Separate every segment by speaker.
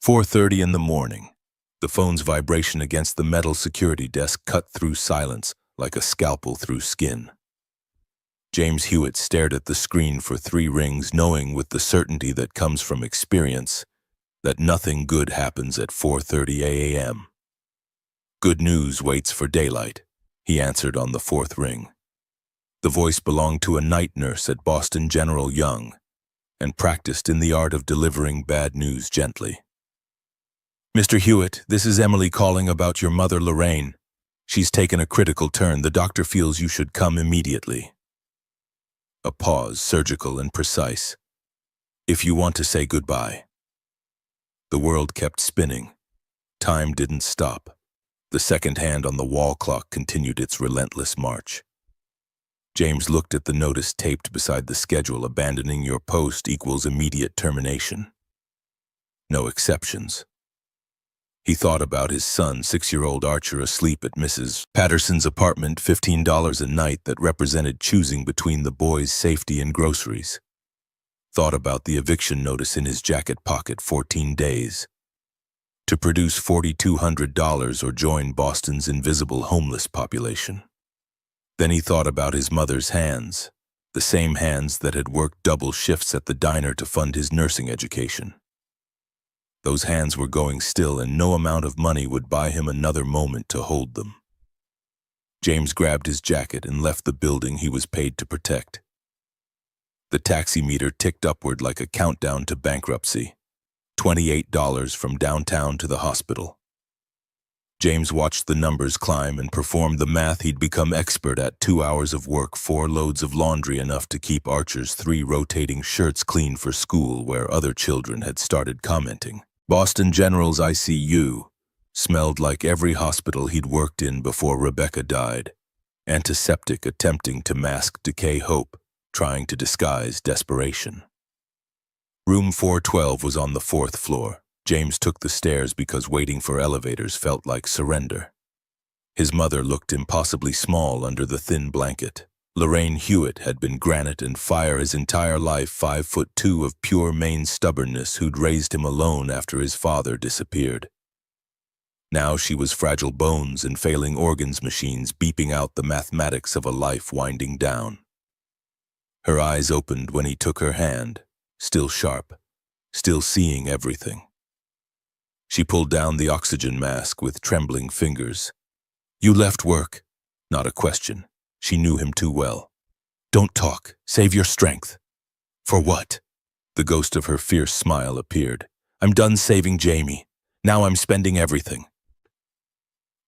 Speaker 1: 4:30 in the morning. The phone's vibration against the metal security desk cut through silence like a scalpel through skin. James Hewitt stared at the screen for 3 rings, knowing with the certainty that comes from experience that nothing good happens at 4:30 a.m. "Good news waits for daylight," he answered on the 4th ring. The voice belonged to a night nurse at Boston General Young and practiced in the art of delivering bad news gently. "Mr. Hewitt, this is Emily calling about your mother, Lorraine. She's taken a critical turn. The doctor feels you should come immediately." A pause, surgical and precise. "If you want to say goodbye." The world kept spinning. Time didn't stop. The second hand on the wall clock continued its relentless march. James looked at the notice taped beside the schedule. "Abandoning your post equals immediate termination. No exceptions." He thought about his son, 6-year-old Archer, asleep at Mrs. Patterson's apartment, $15 a night that represented choosing between the boy's safety and groceries. Thought about the eviction notice in his jacket pocket, 14 days. To produce $4,200 or join Boston's invisible homeless population. Then he thought about his mother's hands, the same hands that had worked double shifts at the diner to fund his nursing education. Those hands were going still, and no amount of money would buy him another moment to hold them. James grabbed his jacket and left the building he was paid to protect. The taxi meter ticked upward like a countdown to bankruptcy. $28 from downtown to the hospital. James watched the numbers climb and performed the math he'd become expert at. 2 hours of work, 4 loads of laundry, enough to keep Archer's 3 rotating shirts clean for school, where other children had started commenting. Boston General's ICU smelled like every hospital he'd worked in before Rebecca died. Antiseptic attempting to mask decay, hope trying to disguise desperation. Room 412 was on the 4th floor. James took the stairs because waiting for elevators felt like surrender. His mother looked impossibly small under the thin blanket. Lorraine Hewitt had been granite and fire his entire life, 5'2" of pure Maine stubbornness who'd raised him alone after his father disappeared. Now she was fragile bones and failing organs machines beeping out the mathematics of a life winding down. Her eyes opened when he took her hand, still sharp, still seeing everything. She pulled down the oxygen mask with trembling fingers. "You left work?" Not a question. She knew him too well. "Don't talk. Save your strength." "For what?" The ghost of her fierce smile appeared. "I'm done saving Jamie. Now I'm spending everything."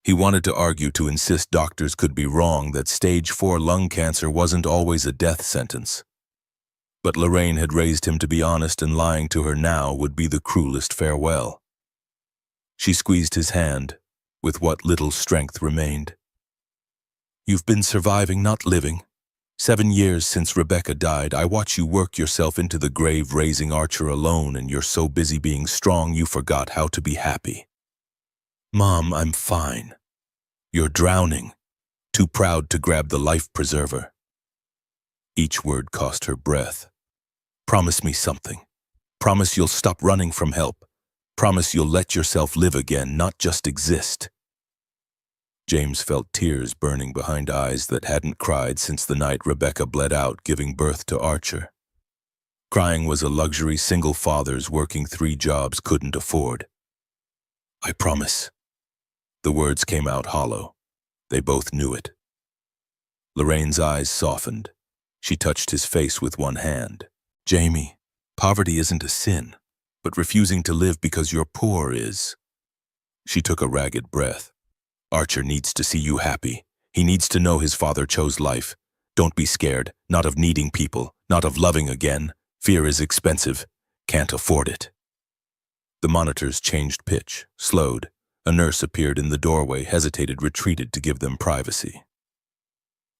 Speaker 1: He wanted to argue, to insist doctors could be wrong, that stage 4 lung cancer wasn't always a death sentence. But Lorraine had raised him to be honest, and lying to her now would be the cruelest farewell. She squeezed his hand, with what little strength remained. "You've been surviving, not living. 7 years since Rebecca died. I watch you work yourself into the grave raising Archer alone, and you're so busy being strong you forgot how to be happy." "Mom, I'm fine." "You're drowning, too proud to grab the life preserver." Each word cost her breath. "Promise me something. Promise you'll stop running from help. Promise you'll let yourself live again, not just exist." James felt tears burning behind eyes that hadn't cried since the night Rebecca bled out giving birth to Archer. Crying was a luxury single fathers working 3 jobs couldn't afford. "I promise." The words came out hollow. They both knew it. Lorraine's eyes softened. She touched his face with one hand. "Jamie, poverty isn't a sin, but refusing to live because you're poor is." She took a ragged breath. "Archer needs to see you happy. He needs to know his father chose life. Don't be scared, not of needing people, not of loving again. Fear is expensive. Can't afford it." The monitors changed pitch, slowed. A nurse appeared in the doorway, hesitated, retreated to give them privacy.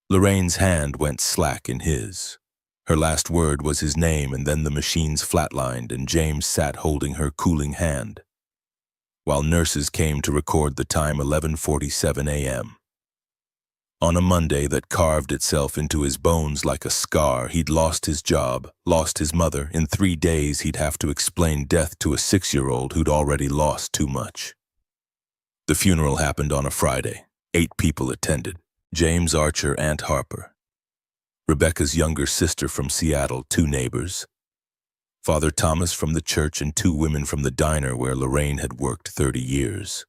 Speaker 1: Lorraine's hand went slack in his. Her last word was his name, and then the machines flatlined, and James sat holding her cooling hand, while nurses came to record the time, 11:47 a.m. On a Monday that carved itself into his bones like a scar, he'd lost his job, lost his mother. In 3 days, he'd have to explain death to a 6-year-old who'd already lost too much. The funeral happened on a Friday. 8 people attended: James, Archer, Aunt Harper, Rebecca's younger sister from Seattle, 2 neighbors, Father Thomas from the church, and 2 women from the diner where Lorraine had worked 30 years.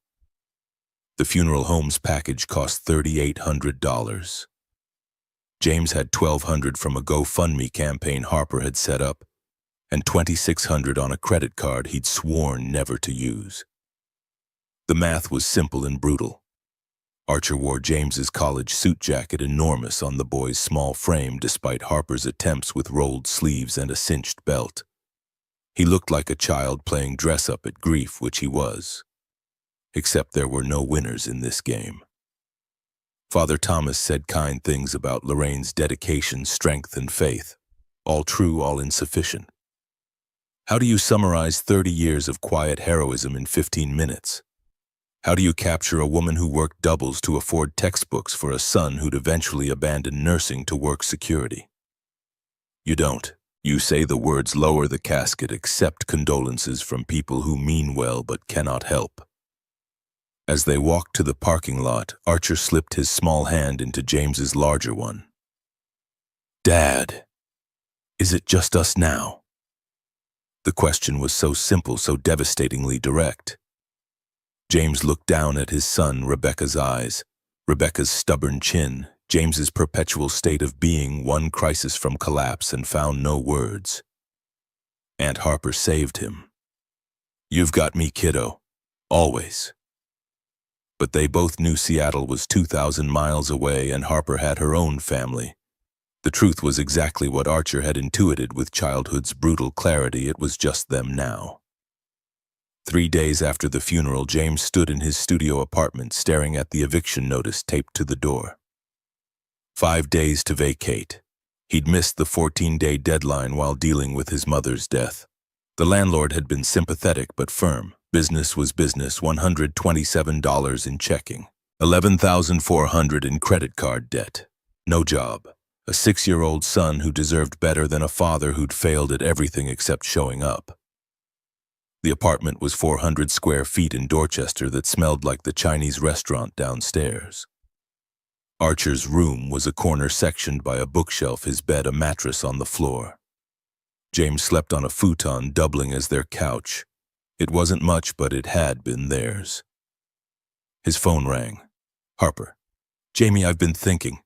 Speaker 1: The funeral home's package cost $3,800. James had $1,200 from a GoFundMe campaign Harper had set up, and $2,600 on a credit card he'd sworn never to use. The math was simple and brutal. Archer wore James's college suit jacket, enormous on the boy's small frame despite Harper's attempts with rolled sleeves and a cinched belt. He looked like a child playing dress-up at grief, which he was. Except there were no winners in this game. Father Thomas said kind things about Lorraine's dedication, strength, and faith. All true, all insufficient. How do you summarize 30 years of quiet heroism in 15 minutes? How do you capture a woman who worked doubles to afford textbooks for a son who'd eventually abandon nursing to work security? You don't. You say the words "lower the casket, accept condolences from people who mean well but cannot help." As they walked to the parking lot, Archer slipped his small hand into James's larger one. "Dad, is it just us now?" The question was so simple, so devastatingly direct. James looked down at his son, Rebecca's eyes, Rebecca's stubborn chin, James's perpetual state of being, one crisis from collapse, and found no words. Aunt Harper saved him. "You've got me, kiddo. Always." But they both knew Seattle was 2,000 miles away and Harper had her own family. The truth was exactly what Archer had intuited with childhood's brutal clarity. It was just them now. 3 days after the funeral, James stood in his studio apartment staring at the eviction notice taped to the door. 5 days to vacate. He'd missed the 14-day deadline while dealing with his mother's death. The landlord had been sympathetic but firm. Business was business. $127 in checking, $11,400 in credit card debt. No job. A 6-year-old son who deserved better than a father who'd failed at everything except showing up. The apartment was 400 square feet in Dorchester that smelled like the Chinese restaurant downstairs. Archer's room was a corner sectioned by a bookshelf, his bed a mattress on the floor. James slept on a futon, doubling as their couch. It wasn't much, but it had been theirs. His phone rang. "Harper. Jamie, I've been thinking.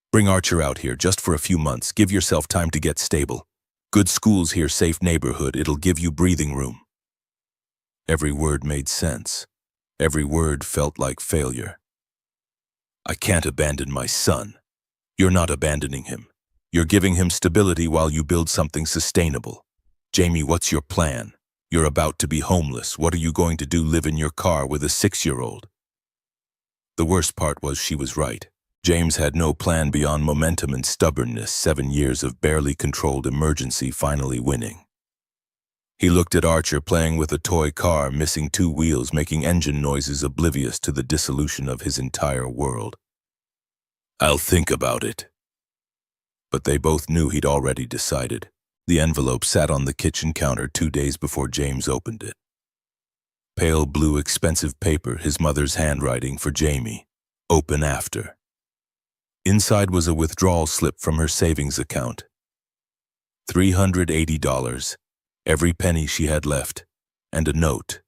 Speaker 1: Bring Archer out here just for a few months. Give yourself time to get stable. Good schools here, safe neighborhood. It'll give you breathing room." Every word made sense. Every word felt like failure. "I can't abandon my son." "You're not abandoning him. You're giving him stability while you build something sustainable. Jamie, what's your plan? You're about to be homeless. What are you going to do? Live in your car with a 6-year-old? The worst part was she was right. James had no plan beyond momentum and stubbornness. 7 years of barely controlled emergency finally winning. He looked at Archer playing with a toy car, missing 2 wheels, making engine noises, oblivious to the dissolution of his entire world. "I'll think about it." But they both knew he'd already decided. The envelope sat on the kitchen counter 2 days before James opened it. Pale blue, expensive paper, his mother's handwriting for Jamie. Open after. Inside was a withdrawal slip from her savings account. $380, every penny she had left, and a note.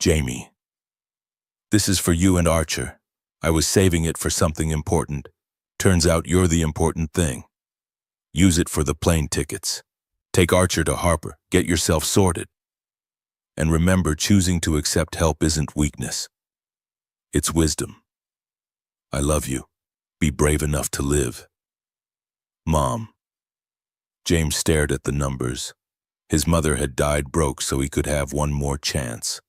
Speaker 1: "Jamie, this is for you and Archer. I was saving it for something important. Turns out you're the important thing. Use it for the plane tickets. Take Archer to Harper. Get yourself sorted. And remember, choosing to accept help isn't weakness. It's wisdom. I love you. Be brave enough to live. Mom." James stared at the numbers. His mother had died broke so he could have one more chance.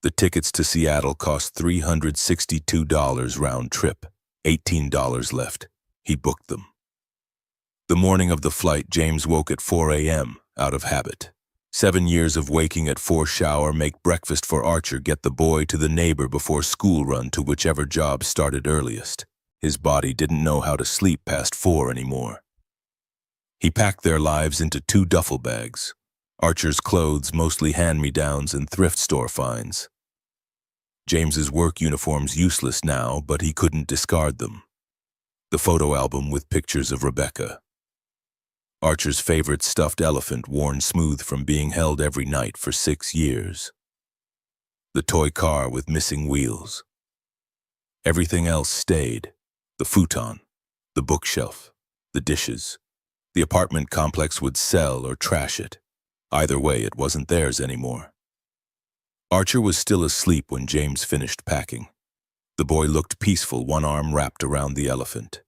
Speaker 1: The tickets to Seattle cost $362 round trip. $18 left. He booked them. The morning of the flight, James woke at 4 a.m., out of habit. 7 years of waking at 4, shower, make breakfast for Archer, get the boy to the neighbor before school run to whichever job started earliest. His body didn't know how to sleep past 4 anymore. He packed their lives into 2 duffel bags. Archer's clothes, mostly hand-me-downs and thrift store finds. James's work uniforms useless now, but he couldn't discard them. The photo album with pictures of Rebecca. Archer's favorite stuffed elephant worn smooth from being held every night for 6 years. The toy car with missing wheels. Everything else stayed. The futon, the bookshelf, the dishes. The apartment complex would sell or trash it. Either way, it wasn't theirs anymore. Archer was still asleep when James finished packing. The boy looked peaceful, one arm wrapped around the elephant.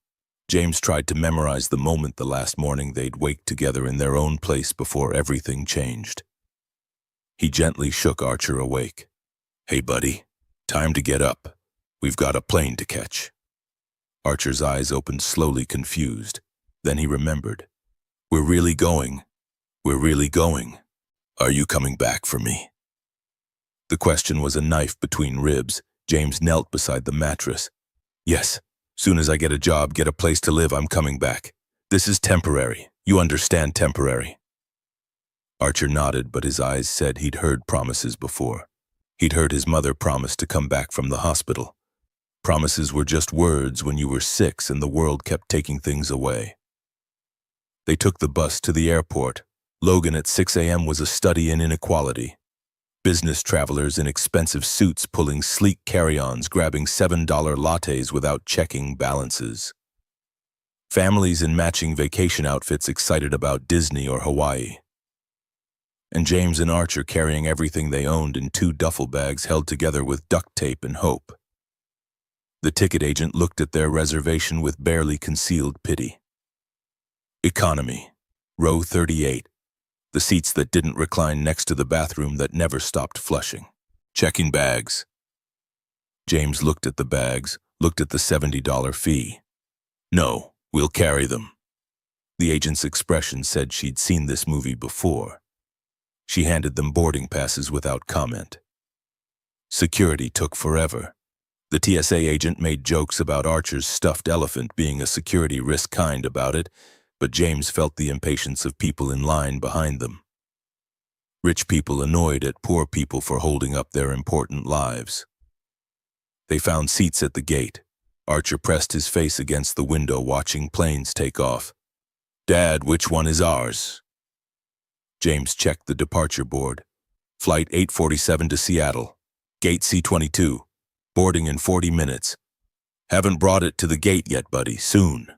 Speaker 1: James tried to memorize the moment the last morning they'd wake together in their own place before everything changed. He gently shook Archer awake. "Hey, buddy, time to get up. We've got a plane to catch." Archer's eyes opened slowly, confused. Then he remembered. "We're really going. We're really going. Are you coming back for me?" The question was a knife between ribs. James knelt beside the mattress. "Yes. Soon as I get a job, get a place to live, I'm coming back. This is temporary. You understand, temporary." Archer nodded, but his eyes said he'd heard promises before. He'd heard his mother promise to come back from the hospital. Promises were just words when you were 6 and the world kept taking things away. They took the bus to the airport. Logan at 6 a.m. was a study in inequality. Business travelers in expensive suits pulling sleek carry-ons, grabbing $7 lattes without checking balances. Families in matching vacation outfits excited about Disney or Hawaii. And James and Archer carrying everything they owned in 2 duffel bags held together with duct tape and hope. The ticket agent looked at their reservation with barely concealed pity. Economy, row 38. The seats that didn't recline next to the bathroom that never stopped flushing. Checking bags. James looked at the bags, looked at the $70 fee. "No, we'll carry them." The agent's expression said she'd seen this movie before. She handed them boarding passes without comment. Security took forever. The TSA agent made jokes about Archer's stuffed elephant being a security risk kind about it, but James felt the impatience of people in line behind them. Rich people annoyed at poor people for holding up their important lives. They found seats at the gate. Archer pressed his face against the window watching planes take off. "Dad, which one is ours?" James checked the departure board. Flight 847 to Seattle. Gate C22. Boarding in 40 minutes. "Haven't brought it to the gate yet, buddy. Soon."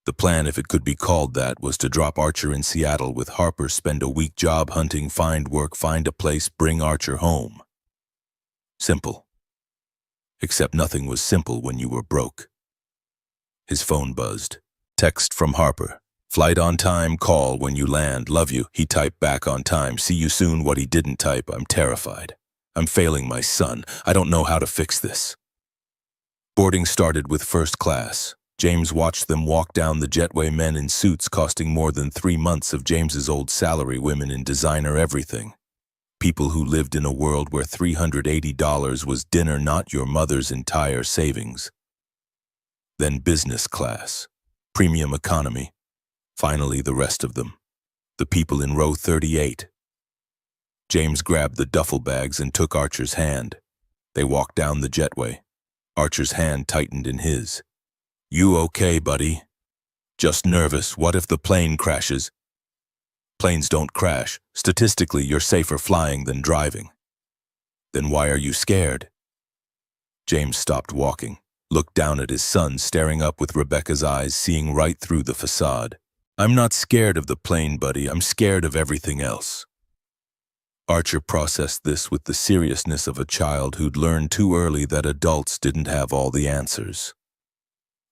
Speaker 1: The plan, if it could be called that, was to drop Archer in Seattle with Harper, spend a week job hunting, find work, find a place, bring Archer home. Simple. Except nothing was simple when you were broke. His phone buzzed. Text from Harper. "Flight on time, call when you land, love you." He typed back, "On time, see you soon." What he didn't type, "I'm terrified. I'm failing my son. I don't know how to fix this." Boarding started with first class. James watched them walk down the jetway, men in suits costing more than 3 months of James's old salary, women in designer everything. People who lived in a world where $380 was dinner, not your mother's entire savings. Then business class, premium economy, finally the rest of them, the people in row 38. James grabbed the duffel bags and took Archer's hand. They walked down the jetway. Archer's hand tightened in his. "You okay, buddy?" "Just nervous. What if the plane crashes?" "Planes don't crash. Statistically, you're safer flying than driving." "Then why are you scared?" James stopped walking, looked down at his son, staring up with Rebecca's eyes, seeing right through the facade. "I'm not scared of the plane, buddy. I'm scared of everything else." Archer processed this with the seriousness of a child who'd learned too early that adults didn't have all the answers.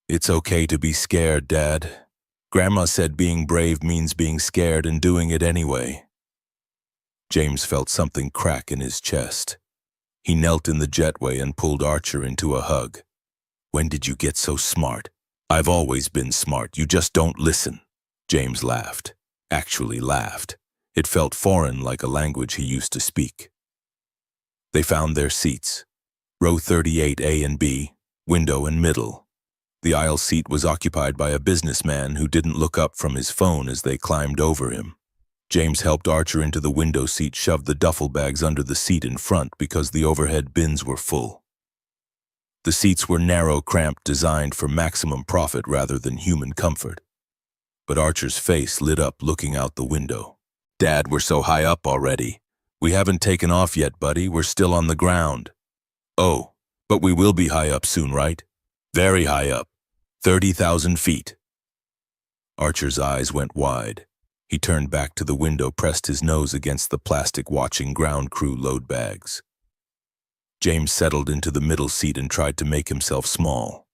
Speaker 1: "It's okay to be scared, Dad. Grandma said being brave means being scared and doing it anyway." James felt something crack in his chest. He knelt in the jetway and pulled Archer into a hug. "When did you get so smart?" "I've always been smart. You just don't listen." James laughed. Actually laughed. It felt foreign, like a language he used to speak. They found their seats. Row 38A and B, window and middle. The aisle seat was occupied by a businessman who didn't look up from his phone as they climbed over him. James helped Archer into the window seat, shoved the duffel bags under the seat in front because the overhead bins were full. The seats were narrow, cramped, designed for maximum profit rather than human comfort. But Archer's face lit up looking out the window. "Dad, we're so high up already. We haven't taken off yet, buddy. We're still on the ground." "Oh, but we will be high up soon, right?" "Very high up. 30,000 feet. Archer's eyes went wide. He turned back to the window, pressed his nose against the plastic, watching ground crew load bags. James settled into the middle seat and tried to make himself small.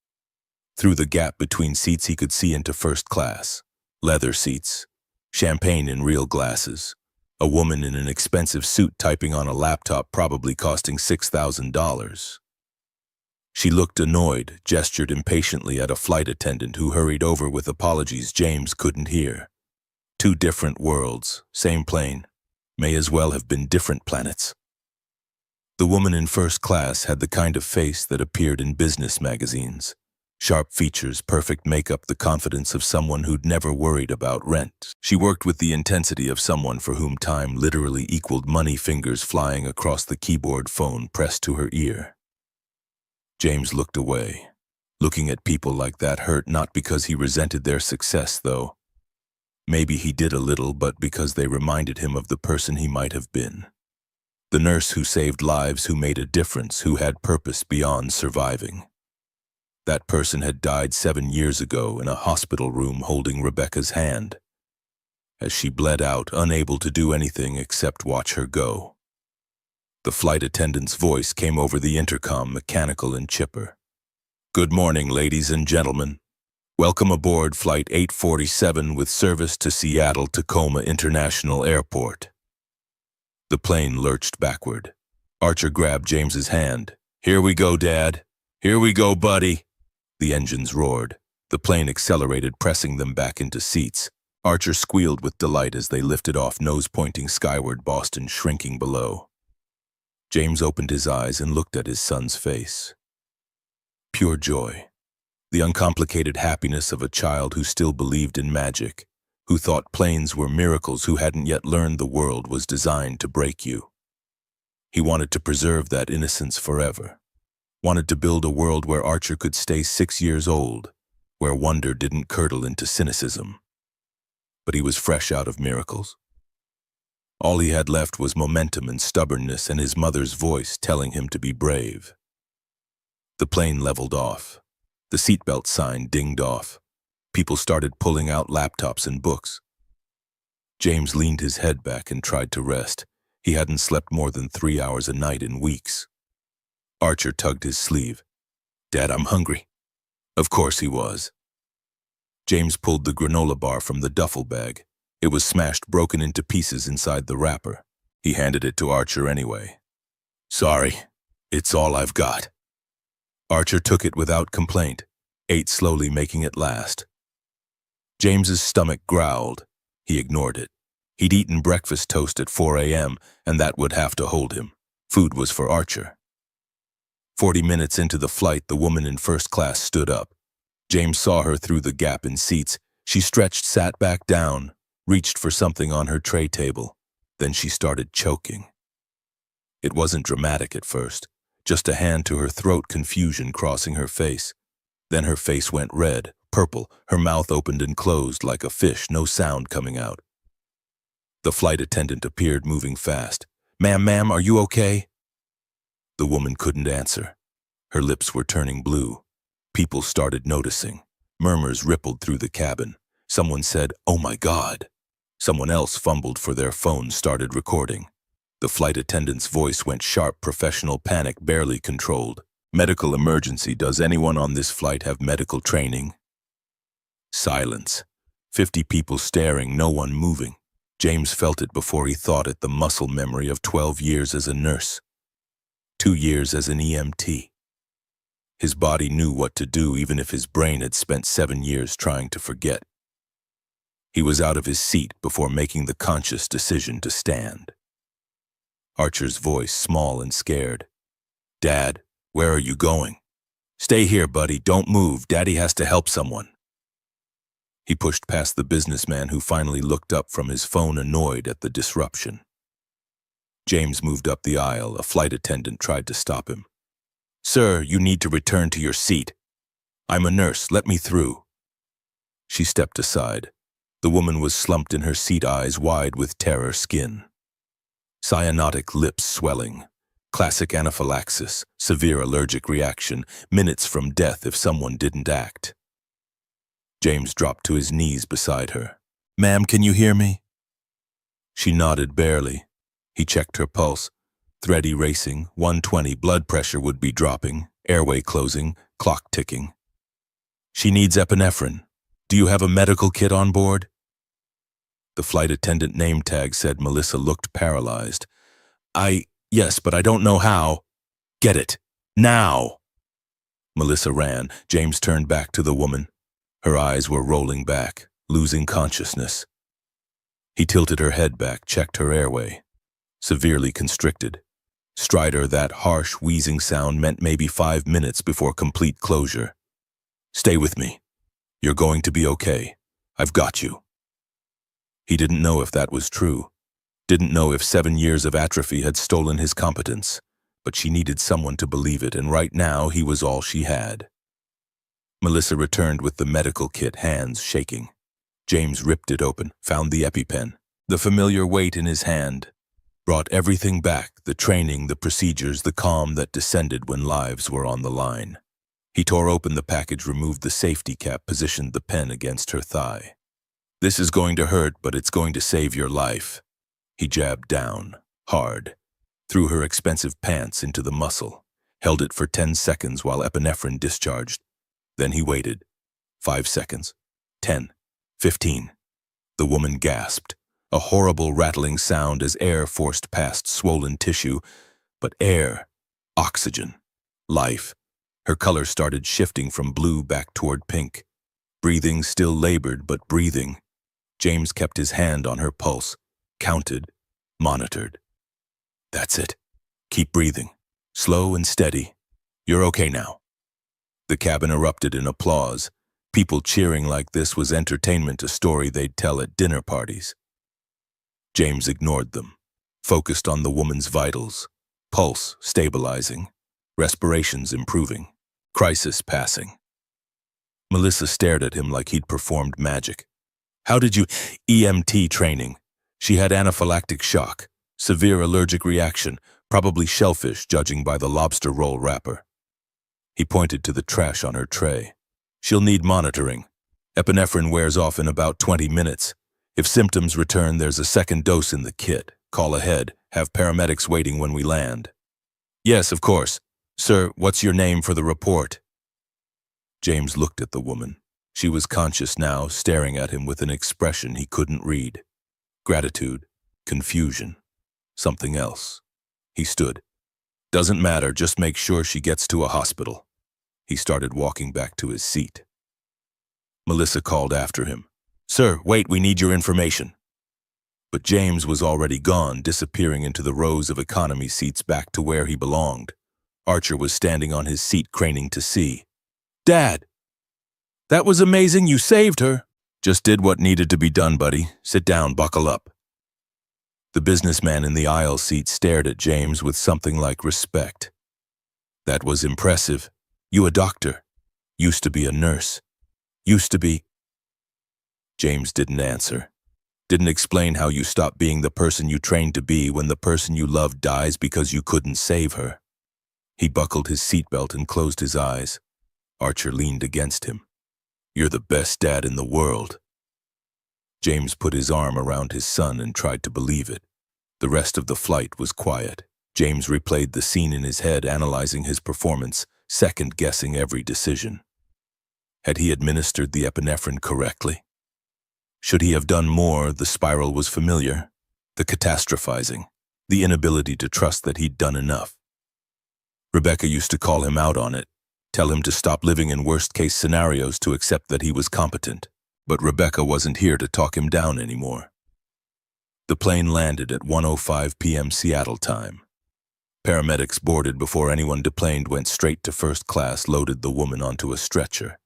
Speaker 1: Through the gap between seats he could see into first class. Leather seats, champagne in real glasses, a woman in an expensive suit typing on a laptop probably costing $6,000. She looked annoyed, gestured impatiently at a flight attendant who hurried over with apologies James couldn't hear. Two different worlds, same plane, may as well have been different planets. The woman in first class had the kind of face that appeared in business magazines. Sharp features, perfect makeup, the confidence of someone who'd never worried about rent. She worked with the intensity of someone for whom time literally equaled money, fingers flying across the keyboard, phone pressed to her ear. James looked away. Looking at people like that hurt, not because he resented their success, though. Maybe he did a little, but because they reminded him of the person he might have been. The nurse who saved lives, who made a difference, who had purpose beyond surviving. That person had died 7 years ago in a hospital room holding Rebecca's hand, as she bled out, unable to do anything except watch her go. The flight attendant's voice came over the intercom, mechanical and chipper. "Good morning, ladies and gentlemen. Welcome aboard Flight 847 with service to Seattle-Tacoma International Airport." The plane lurched backward. Archer grabbed James's hand. "Here we go, Dad. Here we go, buddy." The engines roared. The plane accelerated, pressing them back into seats. Archer squealed with delight as they lifted off, nose pointing skyward, Boston shrinking below. James opened his eyes and looked at his son's face. Pure joy. The uncomplicated happiness of a child who still believed in magic, who thought planes were miracles, who hadn't yet learned the world was designed to break you. He wanted to preserve that innocence forever. Wanted to build a world where Archer could stay 6 years old, where wonder didn't curdle into cynicism. But he was fresh out of miracles. All he had left was momentum and stubbornness and his mother's voice telling him to be brave. The plane leveled off. The seatbelt sign dinged off. People started pulling out laptops and books. James leaned his head back and tried to rest. He hadn't slept more than 3 hours a night in weeks. Archer tugged his sleeve. "Dad, I'm hungry." Of course he was. James pulled the granola bar from the duffel bag. It was smashed, broken into pieces inside the wrapper. He handed it to Archer anyway. "Sorry, it's all I've got." Archer took it without complaint, ate slowly, making it last. James's stomach growled. He ignored it. He'd eaten breakfast toast at 4 a.m., and that would have to hold him. Food was for Archer. 40 minutes into the flight, the woman in first class stood up. James saw her through the gap in seats. She stretched, sat back down, reached for something on her tray table. Then she started choking. It wasn't dramatic at first, just a hand to her throat, confusion crossing her face. Then her face went red, purple, her mouth opened and closed like a fish, no sound coming out. The flight attendant appeared, moving fast. Ma'am, are you okay?" The woman couldn't answer. Her lips were turning blue. People started noticing. Murmurs rippled through the cabin. Someone said, "Oh my God." Someone else fumbled for their phone, started recording. The flight attendant's voice went sharp, professional, panic barely controlled. "Medical emergency. Does anyone on this flight have medical training?" Silence. 50 people staring, no one moving. James felt it before he thought it, the muscle memory of 12 years as a nurse. 2 years as an EMT. His body knew what to do, even if his brain had spent 7 years trying to forget. He was out of his seat before making the conscious decision to stand. Archer's voice, small and scared. "Dad, where are you going?" Stay here, buddy. Don't move. Daddy has to help someone. He pushed past the businessman who finally looked up from his phone, annoyed at the disruption. James moved up the aisle. A flight attendant tried to stop him. Sir, you need to return to your seat. I'm a nurse. Let me through. She stepped aside. The woman was slumped in her seat, eyes wide with terror, skin. Cyanotic, lips swelling. Classic anaphylaxis, severe allergic reaction, minutes from death if someone didn't act. James dropped to his knees beside her. Ma'am, can you hear me? She nodded barely. He checked her pulse. Thread erasing, 120, blood pressure would be dropping, airway closing, clock ticking. She needs epinephrine. Do you have a medical kit on board? The flight attendant name tag said. Melissa looked paralyzed. Yes, but I don't know how. Get it. Now! Melissa ran. James turned back to the woman. Her eyes were rolling back, losing consciousness. He tilted her head back, checked her airway. Severely constricted. Stridor, that harsh, wheezing sound meant maybe 5 minutes before complete closure. Stay with me. You're going to be okay. I've got you. He didn't know if that was true. Didn't know if 7 years of atrophy had stolen his competence. But she needed someone to believe it, and right now he was all she had. Melissa returned with the medical kit, hands shaking. James ripped it open, found the EpiPen, the familiar weight in his hand. Brought everything back, the training, the procedures, the calm that descended when lives were on the line. He tore open the package, removed the safety cap, positioned the pen against her thigh. This is going to hurt, but it's going to save your life. He jabbed down, hard, threw her expensive pants into the muscle, held it for 10 seconds while epinephrine discharged. Then he waited. 5 seconds. 10. 15. The woman gasped. A horrible rattling sound as air forced past swollen tissue. But air, oxygen, life. Her color started shifting from blue back toward pink. Breathing, still labored, but breathing. James kept his hand on her pulse, counted, monitored. That's it. Keep breathing. Slow and steady. You're okay now. The cabin erupted in applause. People cheering like this was entertainment, a story they'd tell at dinner parties. James ignored them, focused on the woman's vitals. Pulse stabilizing, respirations improving, crisis passing. Melissa stared at him like he'd performed magic. How did you... EMT training. She had anaphylactic shock, severe allergic reaction, probably shellfish judging by the lobster roll wrapper. He pointed to the trash on her tray. She'll need monitoring. Epinephrine wears off in about 20 minutes. If symptoms return, there's a second dose in the kit. Call ahead. Have paramedics waiting when we land. Yes, of course. Sir, what's your name for the report? James looked at the woman. She was conscious now, staring at him with an expression he couldn't read. Gratitude, confusion, something else. He stood. Doesn't matter, just make sure she gets to a hospital. He started walking back to his seat. Melissa called after him. Sir, wait, we need your information. But James was already gone, disappearing into the rows of economy seats back to where he belonged. Archer was standing on his seat, craning to see. Dad! That was amazing, you saved her. Just did what needed to be done, buddy. Sit down, buckle up. The businessman in the aisle seat stared at James with something like respect. That was impressive. You a doctor. Used to be a nurse. Used to be... James didn't answer. Didn't explain how you stop being the person you trained to be when the person you loved dies because you couldn't save her. He buckled his seatbelt and closed his eyes. Archer leaned against him. You're the best dad in the world. James put his arm around his son and tried to believe it. The rest of the flight was quiet. James replayed the scene in his head, analyzing his performance, second-guessing every decision. Had he administered the epinephrine correctly? Should he have done more? The spiral was familiar. The catastrophizing. The inability to trust that he'd done enough. Rebecca used to call him out on it, tell him to stop living in worst-case scenarios, to accept that he was competent. But Rebecca wasn't here to talk him down anymore. The plane landed at 1:05 p.m. Seattle time. Paramedics boarded before anyone deplaned went straight to first class, loaded the woman onto a stretcher.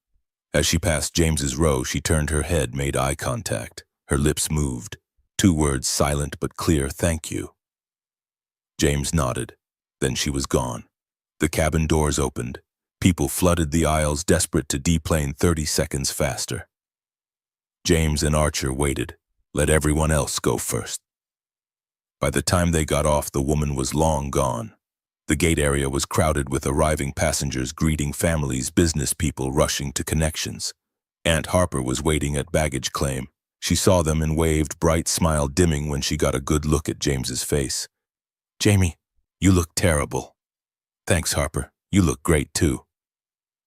Speaker 1: As she passed James's row, she turned her head, made eye contact. Her lips moved. 2 words, silent but clear, "Thank you." James nodded. Then she was gone. The cabin doors opened. People flooded the aisles, desperate to deplane 30 seconds faster. James and Archer waited. Let everyone else go first. By the time they got off, the woman was long gone. The gate area was crowded with arriving passengers greeting families, business people rushing to connections. Aunt Harper was waiting at baggage claim. She saw them and waved, bright smile dimming when she got a good look at James's face. "Jamie, you look terrible." "Thanks, Harper. You look great, too."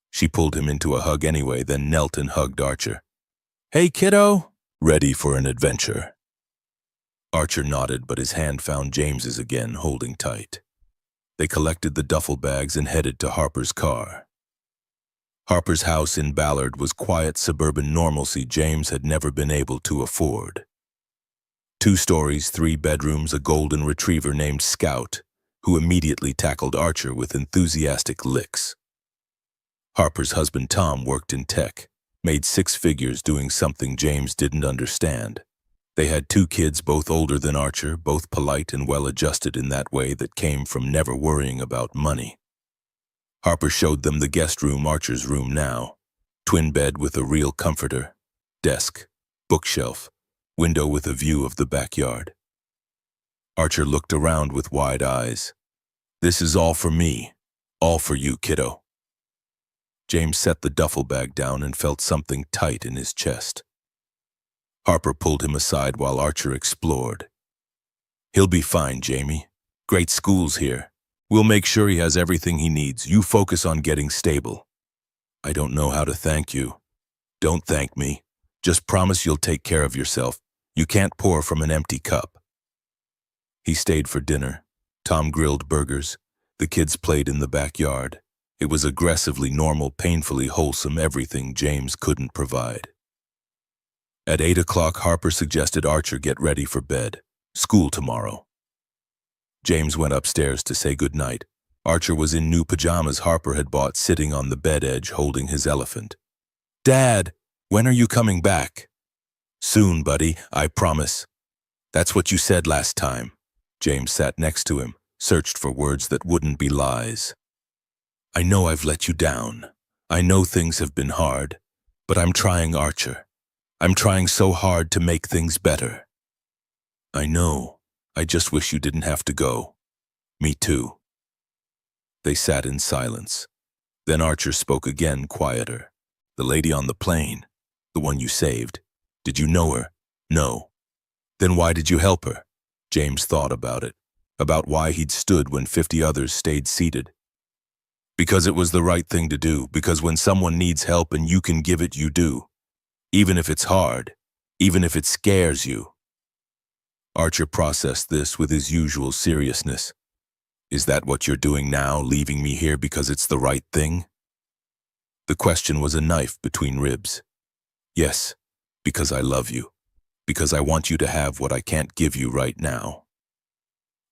Speaker 1: She pulled him into a hug anyway, then knelt and hugged Archer. "Hey, kiddo. Ready for an adventure?" Archer nodded, but his hand found James's again, holding tight. They collected the duffel bags and headed to Harper's car. Harper's house in Ballard was quiet suburban normalcy James had never been able to afford. 2 stories, 3 bedrooms, a golden retriever named Scout, who immediately tackled Archer with enthusiastic licks. Harper's husband Tom worked in tech, made 6 figures doing something James didn't understand. They had 2 kids, both older than Archer, both polite and well-adjusted in that way that came from never worrying about money. Harper showed them the guest room, Archer's room now. Twin bed with a real comforter, desk, bookshelf, window with a view of the backyard. Archer looked around with wide eyes. "This is all for me, all for you, kiddo." James set the duffel bag down and felt something tight in his chest. Harper pulled him aside while Archer explored. "He'll be fine, Jamie. Great schools here. We'll make sure he has everything he needs. You focus on getting stable." "I don't know how to thank you." "Don't thank me. Just promise you'll take care of yourself. You can't pour from an empty cup." He stayed for dinner. Tom grilled burgers. The kids played in the backyard. It was aggressively normal, painfully wholesome, everything James couldn't provide. At 8 o'clock, Harper suggested Archer get ready for bed. School tomorrow. James went upstairs to say goodnight. Archer was in new pajamas Harper had bought, sitting on the bed edge holding his elephant. "Dad, when are you coming back?" "Soon, buddy, I promise." "That's what you said last time." James sat next to him, searched for words that wouldn't be lies. "I know I've let you down. I know things have been hard. But I'm trying, Archer. I'm trying so hard to make things better." "I know. I just wish you didn't have to go." "Me too." They sat in silence. Then Archer spoke again, quieter. "The lady on the plane, the one you saved. Did you know her?" "No." "Then why did you help her?" James thought about it, about why he'd stood when 50 others stayed seated. "Because it was the right thing to do, because when someone needs help and you can give it, you do. Even if it's hard, even if it scares you." Archer processed this with his usual seriousness. "Is that what you're doing now, leaving me here because it's the right thing?" The question was a knife between ribs. "Yes, because I love you. Because I want you to have what I can't give you right now."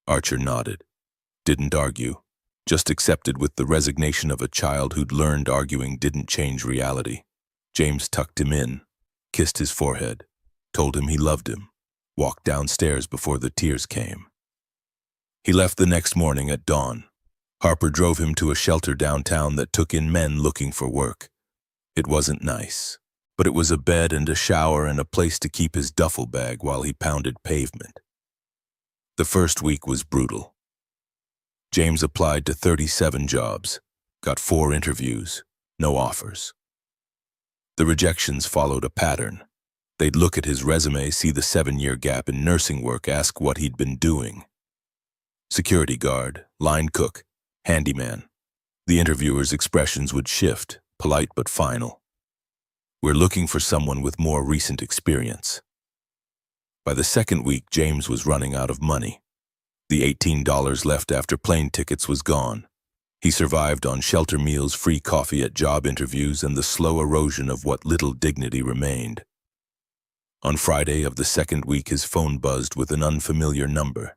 Speaker 1: Archer nodded. Didn't argue. Just accepted with the resignation of a child who'd learned arguing didn't change reality. James tucked him in, kissed his forehead, told him he loved him, walked downstairs before the tears came. He left the next morning at dawn. Harper drove him to a shelter downtown that took in men looking for work. It wasn't nice, but it was a bed and a shower and a place to keep his duffel bag while he pounded pavement. The first week was brutal. James applied to 37 jobs, got 4 interviews, no offers. The rejections followed a pattern. They'd look at his resume, see the 7-year gap in nursing work, ask what he'd been doing. Security guard, line cook, handyman. The interviewer's expressions would shift, polite but final. "We're looking for someone with more recent experience." By the second week, James was running out of money. The $18 left after plane tickets was gone. He survived on shelter meals, free coffee at job interviews, and the slow erosion of what little dignity remained. On Friday of the second week, his phone buzzed with an unfamiliar number.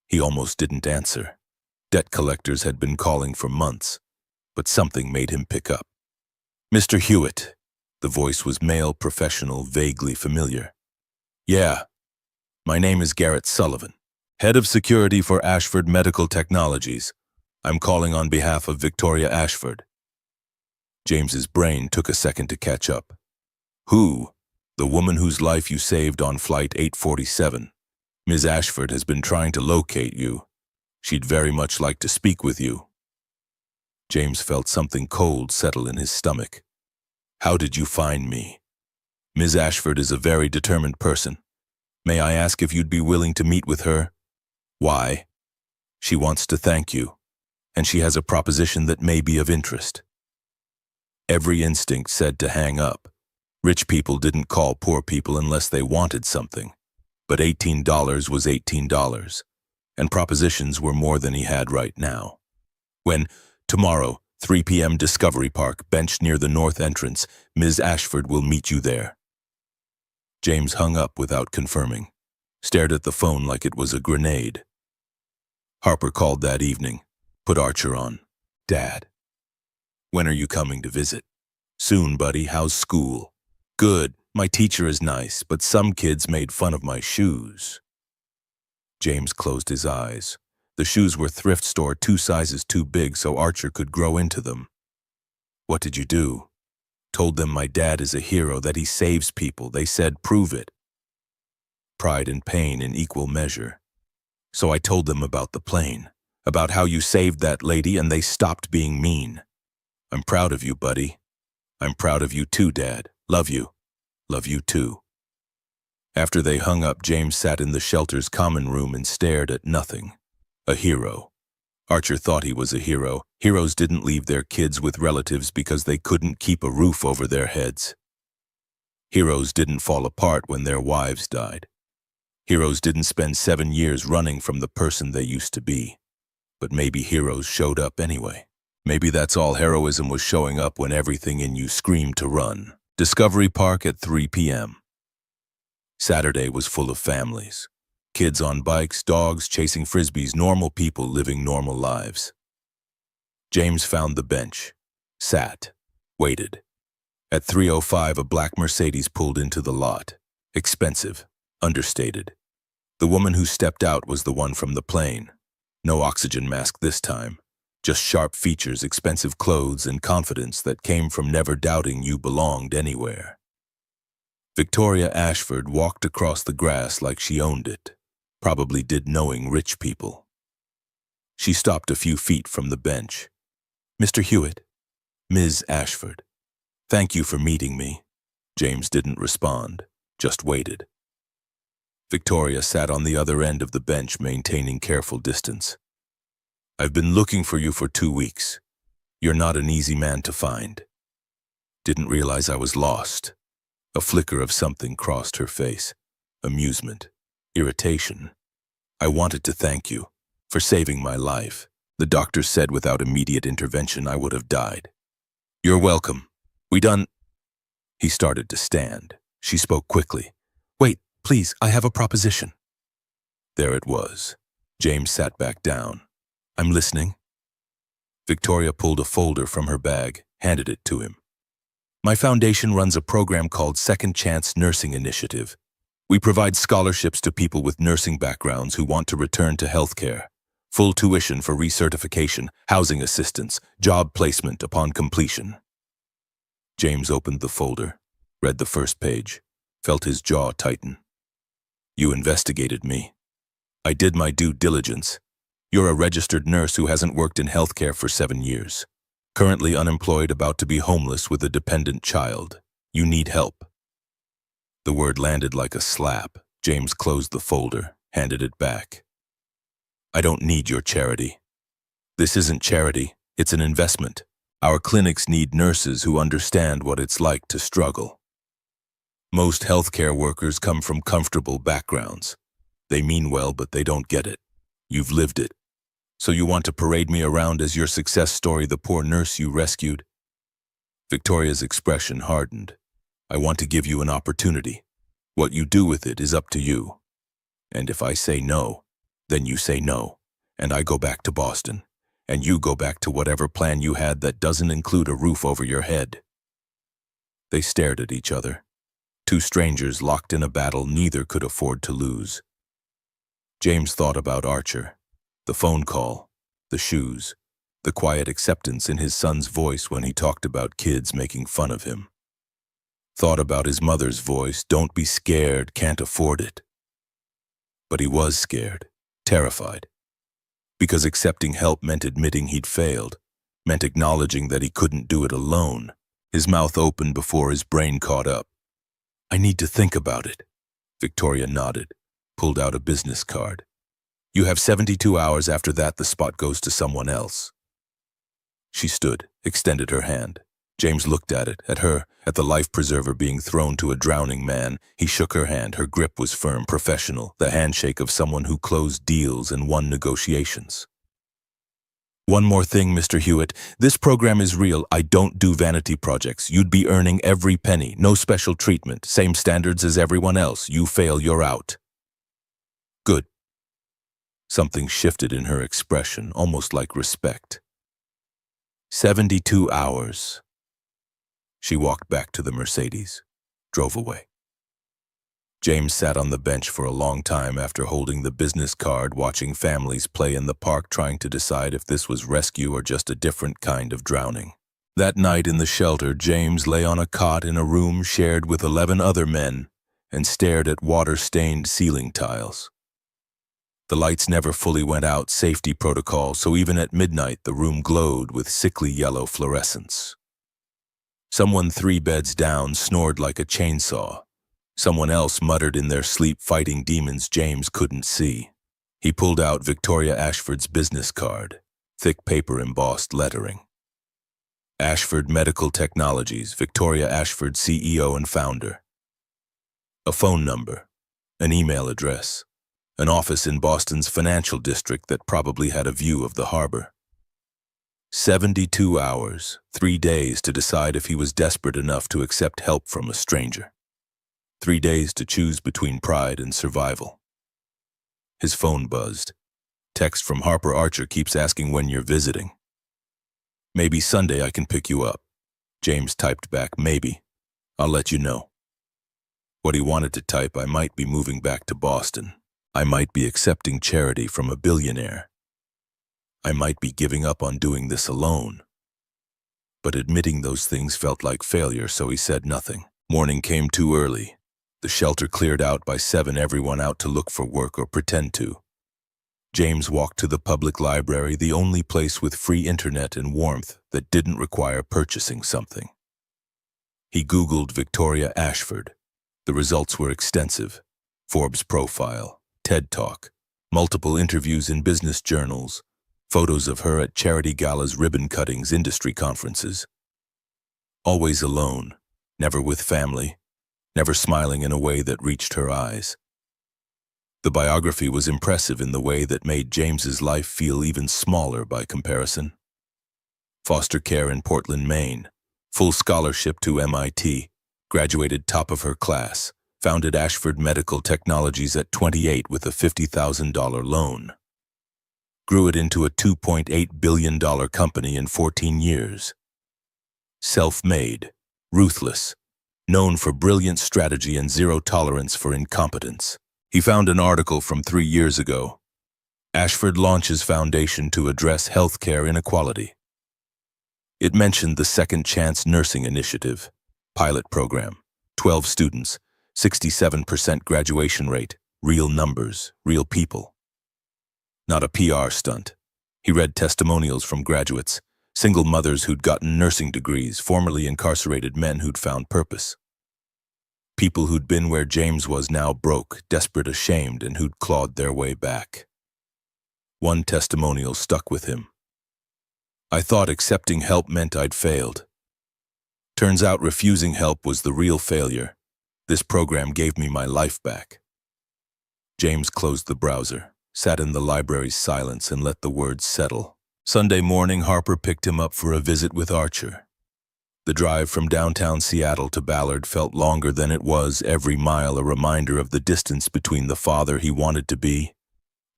Speaker 1: He almost didn't answer. Debt collectors had been calling for months, but something made him pick up. "Mr. Hewitt." The voice was male, professional, vaguely familiar. "Yeah, my name is Garrett Sullivan, head of security for Ashford Medical Technologies. I'm calling on behalf of Victoria Ashford." James's brain took a second to catch up. "Who?" "The woman whose life you saved on Flight 847. Ms. Ashford has been trying to locate you. She'd very much like to speak with you." James felt something cold settle in his stomach. "How did you find me?" "Ms. Ashford is a very determined person. May I ask if you'd be willing to meet with her?" "Why?" "She wants to thank you, and she has a proposition that may be of interest." Every instinct said to hang up. Rich people didn't call poor people unless they wanted something. But $18 was $18, and propositions were more than he had right now. When, tomorrow, 3 p.m. Discovery Park, bench near the north entrance, Ms. Ashford will meet you there. James hung up without confirming, stared at the phone like it was a grenade. Harper called that evening, put Archer on. "Dad, when are you coming to visit?" "Soon, buddy. How's school?" "Good. My teacher is nice, but some kids made fun of my shoes." James closed his eyes. The shoes were thrift store 2 sizes too big so Archer could grow into them. "What did you do?" "Told them my dad is a hero, that he saves people. They said, prove it." Pride and pain in equal measure. "So I told them about the plane, about how you saved that lady and they stopped being mean. I'm proud of you, buddy." "I'm proud of you too, Dad. Love you. Love you too." After they hung up, James sat in the shelter's common room and stared at nothing. A hero. Archer thought he was a hero. Heroes didn't leave their kids with relatives because they couldn't keep a roof over their heads. Heroes didn't fall apart when their wives died. Heroes didn't spend 7 years running from the person they used to be. But maybe heroes showed up anyway. Maybe that's all heroism was, showing up when everything in you screamed to run. Discovery Park at 3 p.m. Saturday was full of families. Kids on bikes, dogs chasing frisbees, normal people living normal lives. James found the bench, sat, waited. At 3:05, a black Mercedes pulled into the lot. Expensive, understated. The woman who stepped out was the one from the plane. No oxygen mask this time. Just sharp features, expensive clothes, and confidence that came from never doubting you belonged anywhere. Victoria Ashford walked across the grass like she owned it, probably did, knowing rich people. She stopped a few feet from the bench. "Mr. Hewitt." "Ms. Ashford. Thank you for meeting me." James didn't respond, just waited. Victoria sat on the other end of the bench, maintaining careful distance. "I've been looking for you for 2 weeks. You're not an easy man to find." Didn't realize I was lost. A flicker of something crossed her face. Amusement. Irritation. "I wanted to thank you for saving my life. The doctor said without immediate intervention I would have died." "You're welcome. We done—" He started to stand. She spoke quickly. "Wait, please, I have a proposition." There it was. James sat back down. "I'm listening." Victoria pulled a folder from her bag, handed it to him. "My foundation runs a program called Second Chance Nursing Initiative. We provide scholarships to people with nursing backgrounds who want to return to healthcare. Full tuition for recertification, housing assistance, job placement upon completion." James opened the folder, read the first page, felt his jaw tighten. "You investigated me. I did my due diligence. You're a registered nurse who hasn't worked in healthcare for 7 years. Currently unemployed, about to be homeless with a dependent child. You need help." The word landed like a slap. James closed the folder, handed it back. "I don't need your charity. This isn't charity, it's an investment. Our clinics need nurses who understand what it's like to struggle. Most healthcare workers come from comfortable backgrounds. They mean well, but they don't get it. You've lived it. So you want to parade me around as your success story, the poor nurse you rescued?" Victoria's expression hardened. "I want to give you an opportunity. What you do with it is up to you. And if I say no, then you say no. and I go back to Boston, and you go back to whatever plan you had that doesn't include a roof over your head." They stared at each other. Two strangers locked in a battle neither could afford to lose. James thought about Archer, the phone call, the shoes, the quiet acceptance in his son's voice when he talked about kids making fun of him. Thought about his mother's voice, "Don't be scared, can't afford it." But he was scared, terrified. Because accepting help meant admitting he'd failed, meant acknowledging that he couldn't do it alone. His mouth opened before his brain caught up. "I need to think about it." Victoria nodded, pulled out a business card. "You have 72 hours. After that, the spot goes to someone else." She stood, extended her hand. James looked at it, at her, at the life preserver being thrown to a drowning man. He shook her hand. Her grip was firm, professional, the handshake of someone who closed deals and won negotiations. "One more thing, Mr. Hewitt. This program is real. I don't do vanity projects. You'd be earning every penny. No special treatment. Same standards as everyone else. You fail, you're out." "Good." Something shifted in her expression, almost like respect. 72 hours. She walked back to the Mercedes, drove away. James sat on the bench for a long time after holding the business card, watching families play in the park, trying to decide if this was rescue or just a different kind of drowning. That night in the shelter, James lay on a cot in a room shared with 11 other men and stared at water-stained ceiling tiles. The lights never fully went out, safety protocol, so even at midnight the room glowed with sickly yellow fluorescence. Someone 3 beds down snored like a chainsaw. Someone else muttered in their sleep, fighting demons James couldn't see. He pulled out Victoria Ashford's business card, thick paper embossed lettering. Ashford Medical Technologies, Victoria Ashford, CEO and founder. A phone number, an email address, an office in Boston's financial district that probably had a view of the harbor. 72 hours, 3 days to decide if he was desperate enough to accept help from a stranger. 3 days to choose between pride and survival. His phone buzzed. Text from Harper. "Archer keeps asking when you're visiting." "Maybe Sunday I can pick you up." James typed back, "Maybe. I'll let you know." What he wanted to type, "I might be moving back to Boston. I might be accepting charity from a billionaire. I might be giving up on doing this alone." But admitting those things felt like failure, so he said nothing. Morning came too early. The shelter cleared out by 7, everyone out to look for work or pretend to. James walked to the public library, the only place with free internet and warmth that didn't require purchasing something. He Googled Victoria Ashford. The results were extensive. Forbes profile, TED Talk, multiple interviews in business journals, photos of her at charity galas, ribbon cuttings, industry conferences. Always alone, never with family, never smiling in a way that reached her eyes. The biography was impressive in the way that made James's life feel even smaller by comparison. Foster care in Portland, Maine, full scholarship to MIT, graduated top of her class, founded Ashford Medical Technologies at 28 with a $50,000 loan. Grew it into a $2.8 billion company in 14 years. Self-made, ruthless, known for brilliant strategy and zero tolerance for incompetence. He found an article from 3 years ago. Ashford launches foundation to address healthcare inequality. It mentioned the Second Chance Nursing Initiative, pilot program, 12 students, 67% graduation rate, real numbers, real people. Not a PR stunt. He read testimonials from graduates, single mothers who'd gotten nursing degrees, formerly incarcerated men who'd found purpose. People who'd been where James was, now broke, desperate, ashamed, and who'd clawed their way back. One testimonial stuck with him. "I thought accepting help meant I'd failed. Turns out refusing help was the real failure. This program gave me my life back." James closed the browser, sat in the library's silence, and let the words settle. Sunday morning, Harper picked him up for a visit with Archer. The drive from downtown Seattle to Ballard felt longer than it was, every mile a reminder of the distance between the father he wanted to be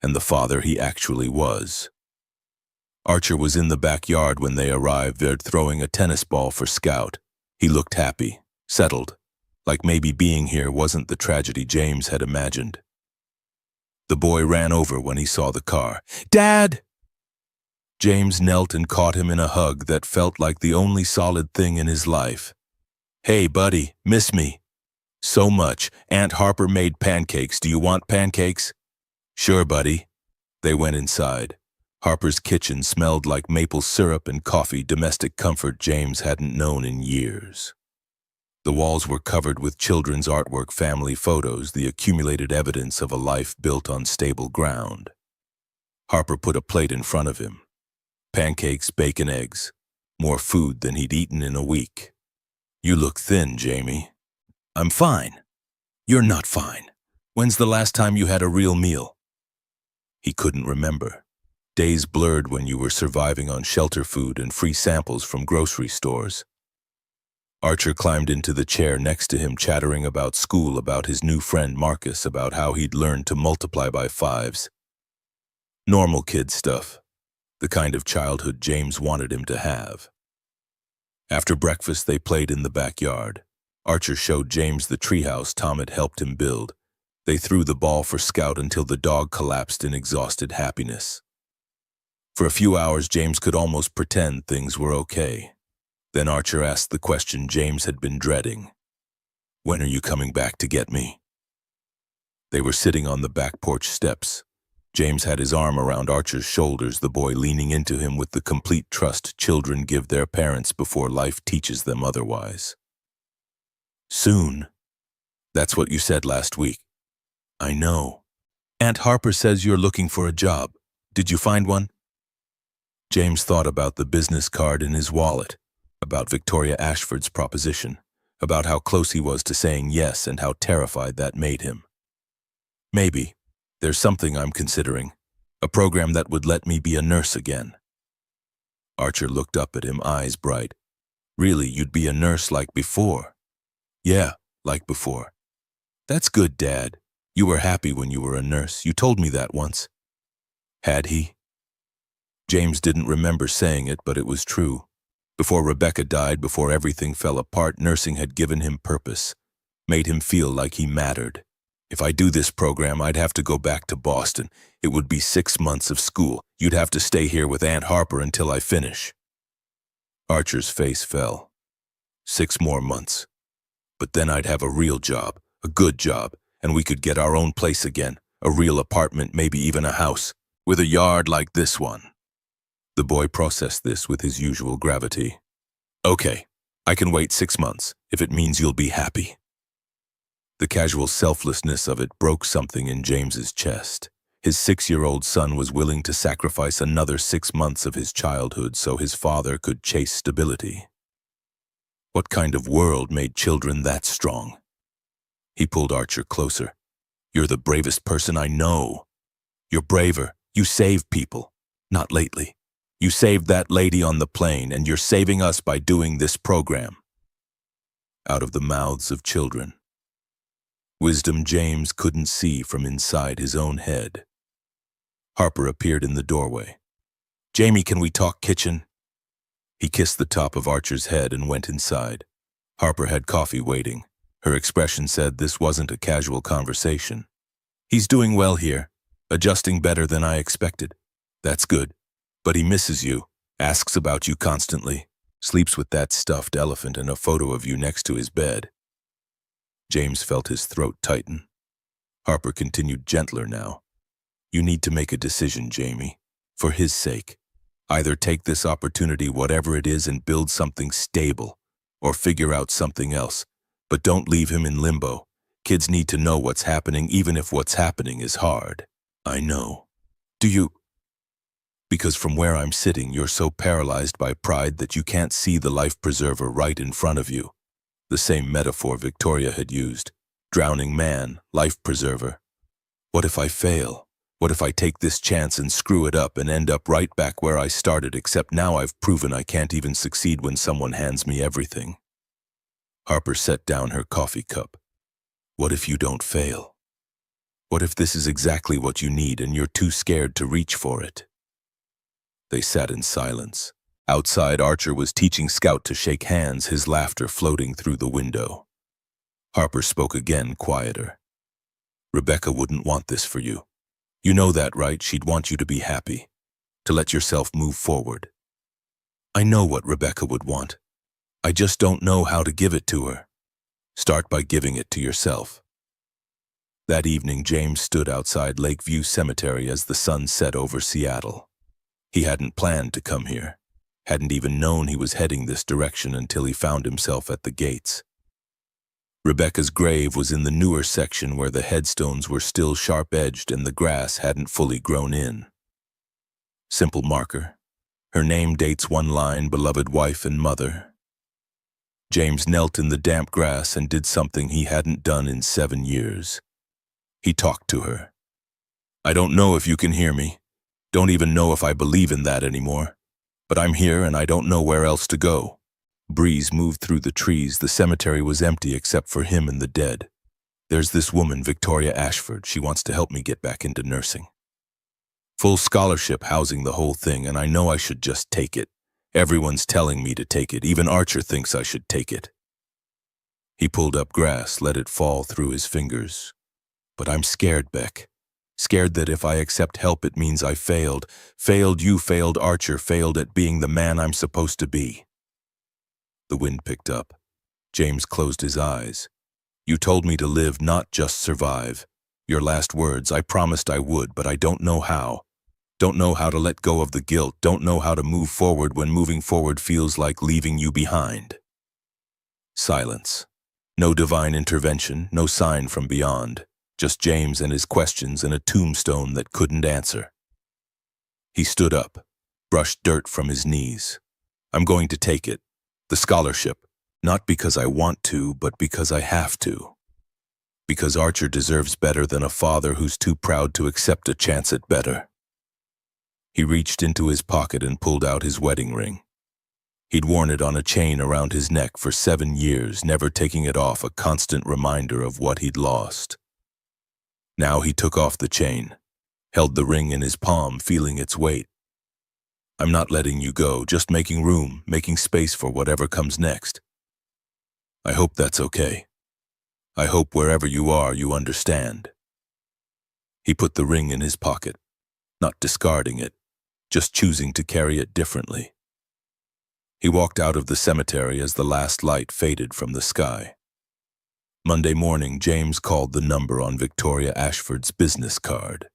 Speaker 1: and the father he actually was. Archer was in the backyard when they arrived. They're throwing a tennis ball for Scout. He looked happy, settled, like maybe being here wasn't the tragedy James had imagined. The boy ran over when he saw the car. "Dad!" James knelt and caught him in a hug that felt like the only solid thing in his life. "Hey, buddy, miss me?" "So much. Aunt Harper made pancakes. Do you want pancakes?" "Sure, buddy." They went inside. Harper's kitchen smelled like maple syrup and coffee, domestic comfort James hadn't known in years. The walls were covered with children's artwork, family photos, the accumulated evidence of a life built on stable ground. Harper put a plate in front of him. Pancakes, bacon, eggs. More food than he'd eaten in a week. "You look thin, Jamie." "I'm fine." "You're not fine. When's the last time you had a real meal?" He couldn't remember. Days blurred when you were surviving on shelter food and free samples from grocery stores. Archer climbed into the chair next to him, chattering about school, about his new friend Marcus, about how he'd learned to multiply by fives. Normal kid stuff. The kind of childhood James wanted him to have. After breakfast, they played in the backyard. Archer showed James the treehouse Tom had helped him build. They threw the ball for Scout until the dog collapsed in exhausted happiness. For a few hours, James could almost pretend things were okay. Then Archer asked the question James had been dreading. "When are you coming back to get me?" They were sitting on the back porch steps. James had his arm around Archer's shoulders, the boy leaning into him with the complete trust children give their parents before life teaches them otherwise. "Soon. That's what you said last week." "I know. Aunt Harper says you're looking for a job. Did you find one?" James thought about the business card in his wallet, about Victoria Ashford's proposition, about how close he was to saying yes and how terrified that made him. "Maybe. There's something I'm considering. A program that would let me be a nurse again." Archer looked up at him, eyes bright. "Really, you'd be a nurse like before?" "Yeah, like before." "That's good, Dad. You were happy when you were a nurse. You told me that once." Had he? James didn't remember saying it, but it was true. Before Rebecca died, before everything fell apart, nursing had given him purpose, made him feel like he mattered. "If I do this program, I'd have to go back to Boston. It would be 6 months of school. You'd have to stay here with Aunt Harper until I finish." Archer's face fell. 6 more months. But then I'd have a real job, a good job, and we could get our own place again, a real apartment, maybe even a house, with a yard like this one. The boy processed this with his usual gravity. "Okay, I can wait 6 months, if it means you'll be happy." The casual selflessness of it broke something in James's chest. His 6-year-old son was willing to sacrifice another 6 months of his childhood so his father could chase stability. What kind of world made children that strong? He pulled Archer closer. "You're the bravest person I know. You're braver. You save people. Not lately. You saved that lady on the plane, and you're saving us by doing this program." Out of the mouths of children. Wisdom James couldn't see from inside his own head. Harper appeared in the doorway. "Jamie, can we talk kitchen?" He kissed the top of Archer's head and went inside. Harper had coffee waiting. Her expression said this wasn't a casual conversation. "He's doing well here, adjusting better than I expected." "That's good. But he misses you, asks about you constantly, sleeps with that stuffed elephant and a photo of you next to his bed." James felt his throat tighten. Harper continued gentler now. "You need to make a decision, Jamie, for his sake. Either take this opportunity, whatever it is, and build something stable, or figure out something else. But don't leave him in limbo. Kids need to know what's happening, even if what's happening is hard." "I know." "Do you?" "Because from where I'm sitting, you're so paralyzed by pride that you can't see the life preserver right in front of you." The same metaphor Victoria had used. Drowning man, life preserver. What if I fail? What if I take this chance and screw it up and end up right back where I started, except now I've proven I can't even succeed when someone hands me everything? Harper set down her coffee cup. "What if you don't fail?" What if this is exactly what you need and you're too scared to reach for it? They sat in silence. Outside, Archer was teaching Scout to shake hands, his laughter floating through the window. Harper spoke again, quieter. Rebecca wouldn't want this for you. You know that, right? She'd want you to be happy, to let yourself move forward. I know what Rebecca would want. I just don't know how to give it to her. Start by giving it to yourself. That evening, James stood outside Lakeview Cemetery as the sun set over Seattle. He hadn't planned to come here, hadn't even known he was heading this direction until he found himself at the gates. Rebecca's grave was in the newer section where the headstones were still sharp-edged and the grass hadn't fully grown in. Simple marker. Her name dates one line, beloved wife and mother. James knelt in the damp grass and did something he hadn't done in 7 years. He talked to her. I don't know if you can hear me. Don't even know if I believe in that anymore. But I'm here and I don't know where else to go. Breeze moved through the trees. The cemetery was empty except for him and the dead. There's this woman, Victoria Ashford. She wants to help me get back into nursing. Full scholarship, housing, the whole thing, and I know I should just take it. Everyone's telling me to take it. Even Archer thinks I should take it. He pulled up grass, let it fall through his fingers. But I'm scared, Beck. Scared that if I accept help it means I failed. Failed you, failed Archer, failed at being the man I'm supposed to be. The wind picked up. James closed his eyes. You told me to live, not just survive. Your last words, I promised I would, but I don't know how. Don't know how to let go of the guilt. Don't know how to move forward when moving forward feels like leaving you behind. Silence. No divine intervention, no sign from beyond. Just James and his questions and a tombstone that couldn't answer. He stood up, brushed dirt from his knees. I'm going to take it. The scholarship. Not because I want to, but because I have to. Because Archer deserves better than a father who's too proud to accept a chance at better. He reached into his pocket and pulled out his wedding ring. He'd worn it on a chain around his neck for 7 years, never taking it off, a constant reminder of what he'd lost. Now he took off the chain, held the ring in his palm, feeling its weight. I'm not letting you go, just making room, making space for whatever comes next. I hope that's okay. I hope wherever you are, you understand. He put the ring in his pocket, not discarding it, just choosing to carry it differently. He walked out of the cemetery as the last light faded from the sky. Monday morning, James called the number on Victoria Ashford's business card.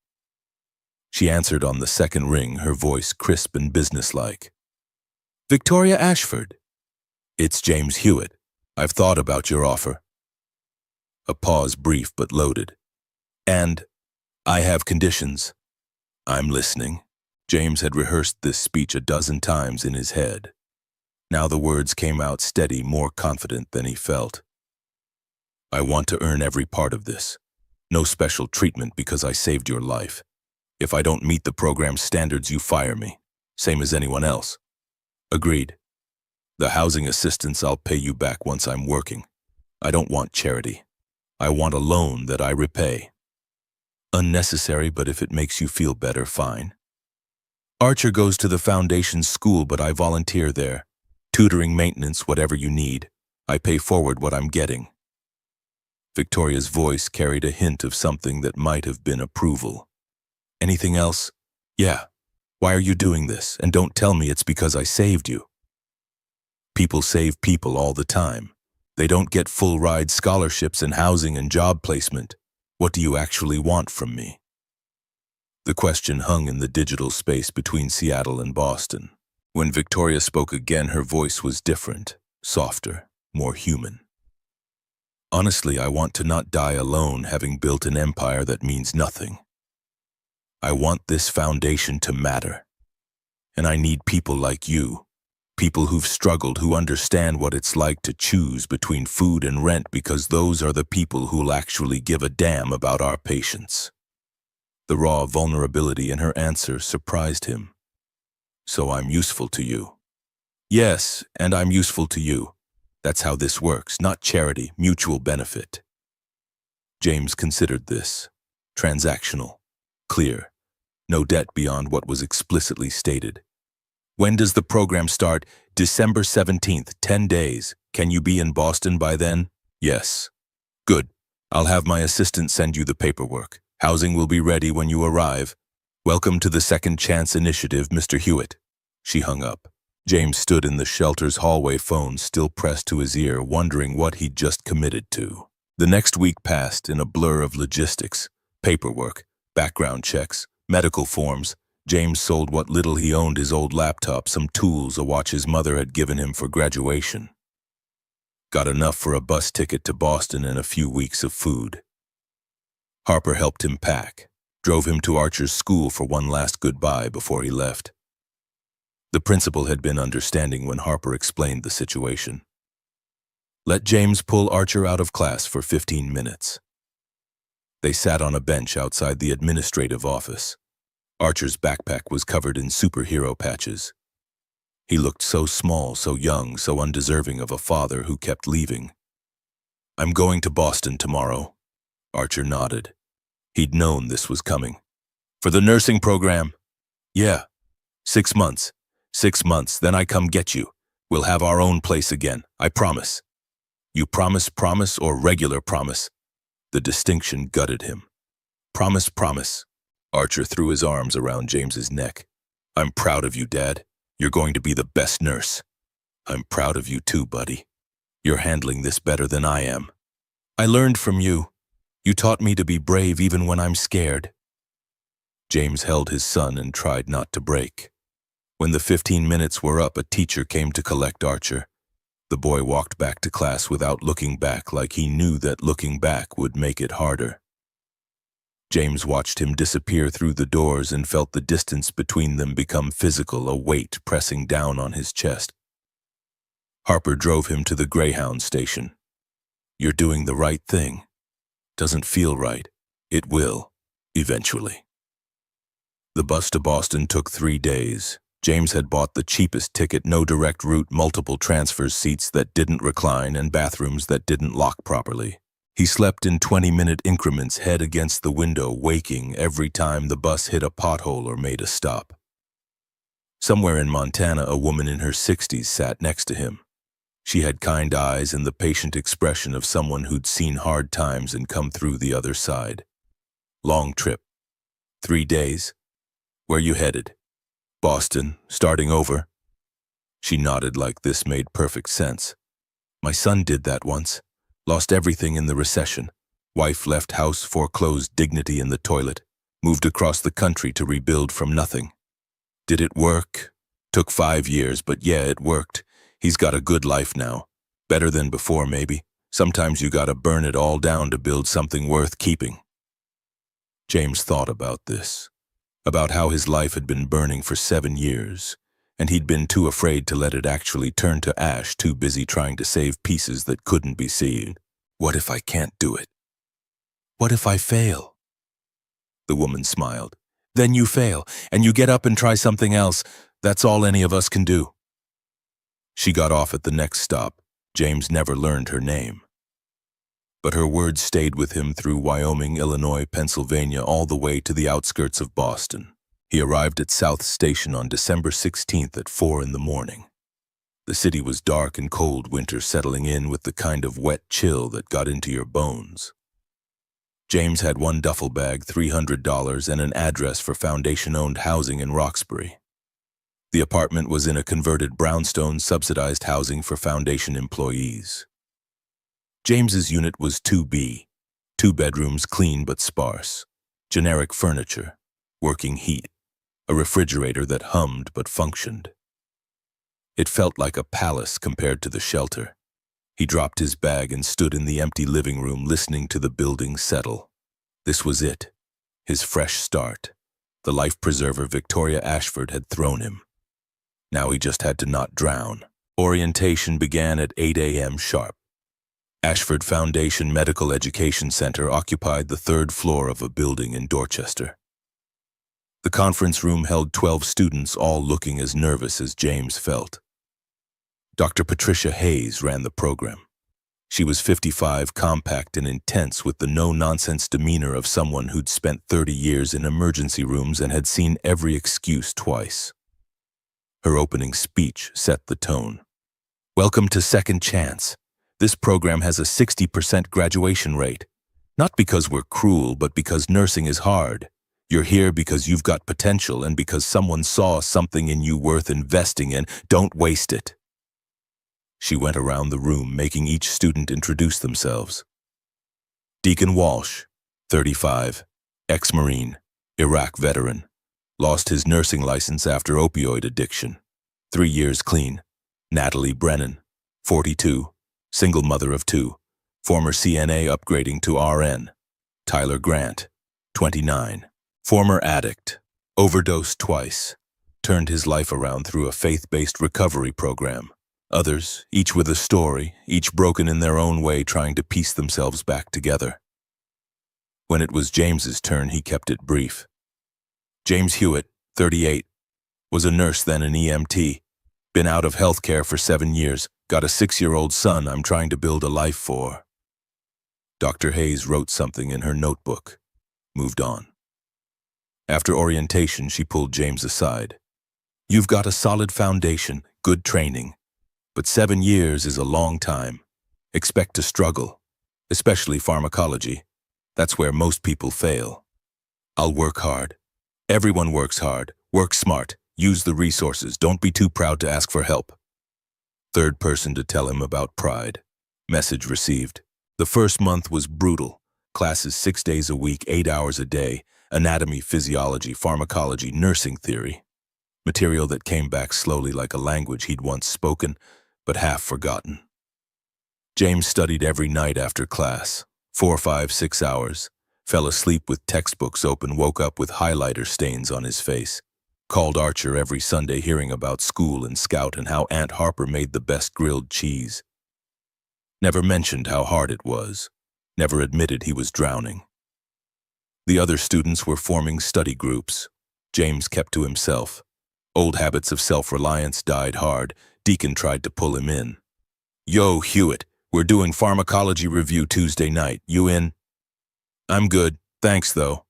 Speaker 1: She answered on the second ring, her voice crisp and businesslike. Victoria Ashford. It's James Hewitt. I've thought about your offer. A pause, brief but loaded. And I have conditions. I'm listening. James had rehearsed this speech a dozen times in his head. Now the words came out steady, more confident than he felt. I want to earn every part of this. No special treatment because I saved your life. If I don't meet the program's standards, you fire me. Same as anyone else. Agreed. The housing assistance I'll pay you back once I'm working. I don't want charity. I want a loan that I repay. Unnecessary, but if it makes you feel better, fine. Archer goes to the foundation school, but I volunteer there. Tutoring, maintenance, whatever you need. I pay forward what I'm getting. Victoria's voice carried a hint of something that might have been approval. Anything else? Yeah. Why are you doing this? And don't tell me it's because I saved you. People save people all the time. They don't get full ride scholarships and housing and job placement. What do you actually want from me? The question hung in the digital space between Seattle and Boston. When Victoria spoke again, her voice was different, softer, more human. Honestly, I want to not die alone, having built an empire that means nothing. I want this foundation to matter. And I need people like you, people who've struggled, who understand what it's like to choose between food and rent, because those are the people who'll actually give a damn about our patients. The raw vulnerability in her answer surprised him. So I'm useful to you. Yes, and I'm useful to you. That's how this works, not charity, mutual benefit. James considered this. Transactional. Clear. No debt beyond what was explicitly stated. When does the program start? December 17th, 10 days. Can you be in Boston by then? Yes. Good. I'll have my assistant send you the paperwork. Housing will be ready when you arrive. Welcome to the Second Chance Initiative, Mr. Hewitt. She hung up. James stood in the shelter's hallway, phone still pressed to his ear, wondering what he'd just committed to. The next week passed in a blur of logistics, paperwork, background checks, medical forms. James sold what little he owned, his old laptop, some tools, a watch his mother had given him for graduation. Got enough for a bus ticket to Boston and a few weeks of food. Harper helped him pack, drove him to Archer's school for one last goodbye before he left. The principal had been understanding when Harper explained the situation. Let James pull Archer out of class for 15 minutes. They sat on a bench outside the administrative office. Archer's backpack was covered in superhero patches. He looked so small, so young, so undeserving of a father who kept leaving. I'm going to Boston tomorrow. Archer nodded. He'd known this was coming. For the nursing program? Yeah. 6 months. 6 months, then I come get you. We'll have our own place again, I promise. You promise, or regular promise? The distinction gutted him. Promise. Archer threw his arms around James's neck. I'm proud of you, Dad. You're going to be the best nurse. I'm proud of you too, buddy. You're handling this better than I am. I learned from you. You taught me to be brave even when I'm scared. James held his son and tried not to break. When the 15 minutes were up, a teacher came to collect Archer. The boy walked back to class without looking back, like he knew that looking back would make it harder. James watched him disappear through the doors and felt the distance between them become physical, a weight pressing down on his chest. Harper drove him to the Greyhound station. You're doing the right thing. Doesn't feel right. It will, eventually. The bus to Boston took 3 days. James had bought the cheapest ticket, no direct route, multiple transfers, seats that didn't recline, and bathrooms that didn't lock properly. He slept in 20-minute increments, head against the window, waking every time the bus hit a pothole or made a stop. Somewhere in Montana, a woman in her 60s sat next to him. She had kind eyes and the patient expression of someone who'd seen hard times and come through the other side. Long trip. 3 days. Where you headed? Boston, starting over. She nodded like this made perfect sense. My son did that once. Lost everything in the recession. Wife left house, foreclosed, dignity in the toilet. Moved across the country to rebuild from nothing. Did it work? Took 5 years, but yeah, it worked. He's got a good life now. Better than before, maybe. Sometimes you gotta burn it all down to build something worth keeping. James thought about this. About how his life had been burning for 7 years, and he'd been too afraid to let it actually turn to ash, too busy trying to save pieces that couldn't be seen. What if I can't do it? What if I fail? The woman smiled. Then you fail, and you get up and try something else. That's all any of us can do. She got off at the next stop. James never learned her name. But her words stayed with him through Wyoming, Illinois, Pennsylvania, all the way to the outskirts of Boston. He arrived at South Station on December 16th at 4 in the morning. The city was dark and cold, winter settling in with the kind of wet chill that got into your bones. James had one duffel bag, $300, and an address for Foundation-owned housing in Roxbury. The apartment was in a converted brownstone, subsidized housing for Foundation employees. James's unit was 2B, 2 bedrooms, clean but sparse, generic furniture, working heat, a refrigerator that hummed but functioned. It felt like a palace compared to the shelter. He dropped his bag and stood in the empty living room listening to the building settle. This was it, his fresh start, the life preserver Victoria Ashford had thrown him. Now he just had to not drown. Orientation began at 8 a.m. sharp. Ashford Foundation Medical Education Center occupied the 3rd floor of a building in Dorchester. The conference room held 12 students, all looking as nervous as James felt. Dr. Patricia Hayes ran the program. She was 55, compact and intense, with the no-nonsense demeanor of someone who'd spent 30 years in emergency rooms and had seen every excuse twice. Her opening speech set the tone. Welcome to Second Chance. This program has a 60% graduation rate. Not because we're cruel, but because nursing is hard. You're here because you've got potential and because someone saw something in you worth investing in. Don't waste it. She went around the room, making each student introduce themselves. Deacon Walsh, 35, ex-Marine, Iraq veteran, lost his nursing license after opioid addiction, 3 years clean. Natalie Brennan, 42, single mother of 2, former CNA upgrading to RN. Tyler Grant, 29, former addict, overdosed twice, turned his life around through a faith-based recovery program. Others, each with a story, each broken in their own way, trying to piece themselves back together. When it was James's turn, he kept it brief. James Hewitt, 38, was a nurse, then an EMT. Been out of healthcare for 7 years, got a 6-year-old son I'm trying to build a life for. Dr. Hayes wrote something in her notebook, moved on. After orientation, she pulled James aside. You've got a solid foundation, good training, but 7 years is a long time. Expect to struggle, especially pharmacology. That's where most people fail. I'll work hard. Everyone works hard. Work smart. Use the resources. Don't be too proud to ask for help. Third person to tell him about pride. Message received. The first month was brutal. Classes 6 days a week, 8 hours a day. Anatomy, physiology, pharmacology, nursing theory. Material that came back slowly like a language he'd once spoken, but half forgotten. James studied every night after class. 4, 5, 6 hours. Fell asleep with textbooks open, woke up with highlighter stains on his face. Called Archer every Sunday, hearing about school and Scout and how Aunt Harper made the best grilled cheese. Never mentioned how hard it was. Never admitted he was drowning. The other students were forming study groups. James kept to himself. Old habits of self-reliance died hard. Deacon tried to pull him in. Yo, Hewitt, we're doing pharmacology review Tuesday night. You in? I'm good, thanks though.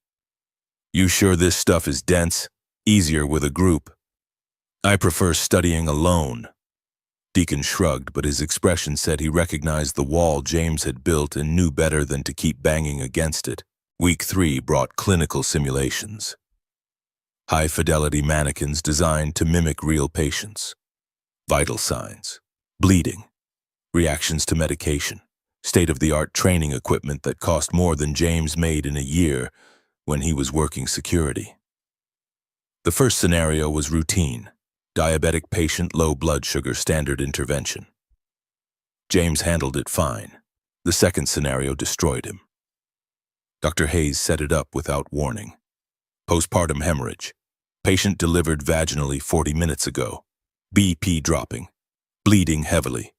Speaker 1: You sure this stuff is dense? Easier with a group. I prefer studying alone. Deacon shrugged, but his expression said he recognized the wall James had built and knew better than to keep banging against it. Week 3 brought clinical simulations. High-fidelity mannequins designed to mimic real patients. Vital signs, bleeding, reactions to medication, state-of-the-art training equipment that cost more than James made in a year when he was working security. The first scenario was routine. Diabetic patient, low blood sugar, standard intervention. James handled it fine. The second scenario destroyed him. Dr. Hayes set it up without warning. Postpartum hemorrhage. Patient delivered vaginally 40 minutes ago. BP dropping. Bleeding heavily.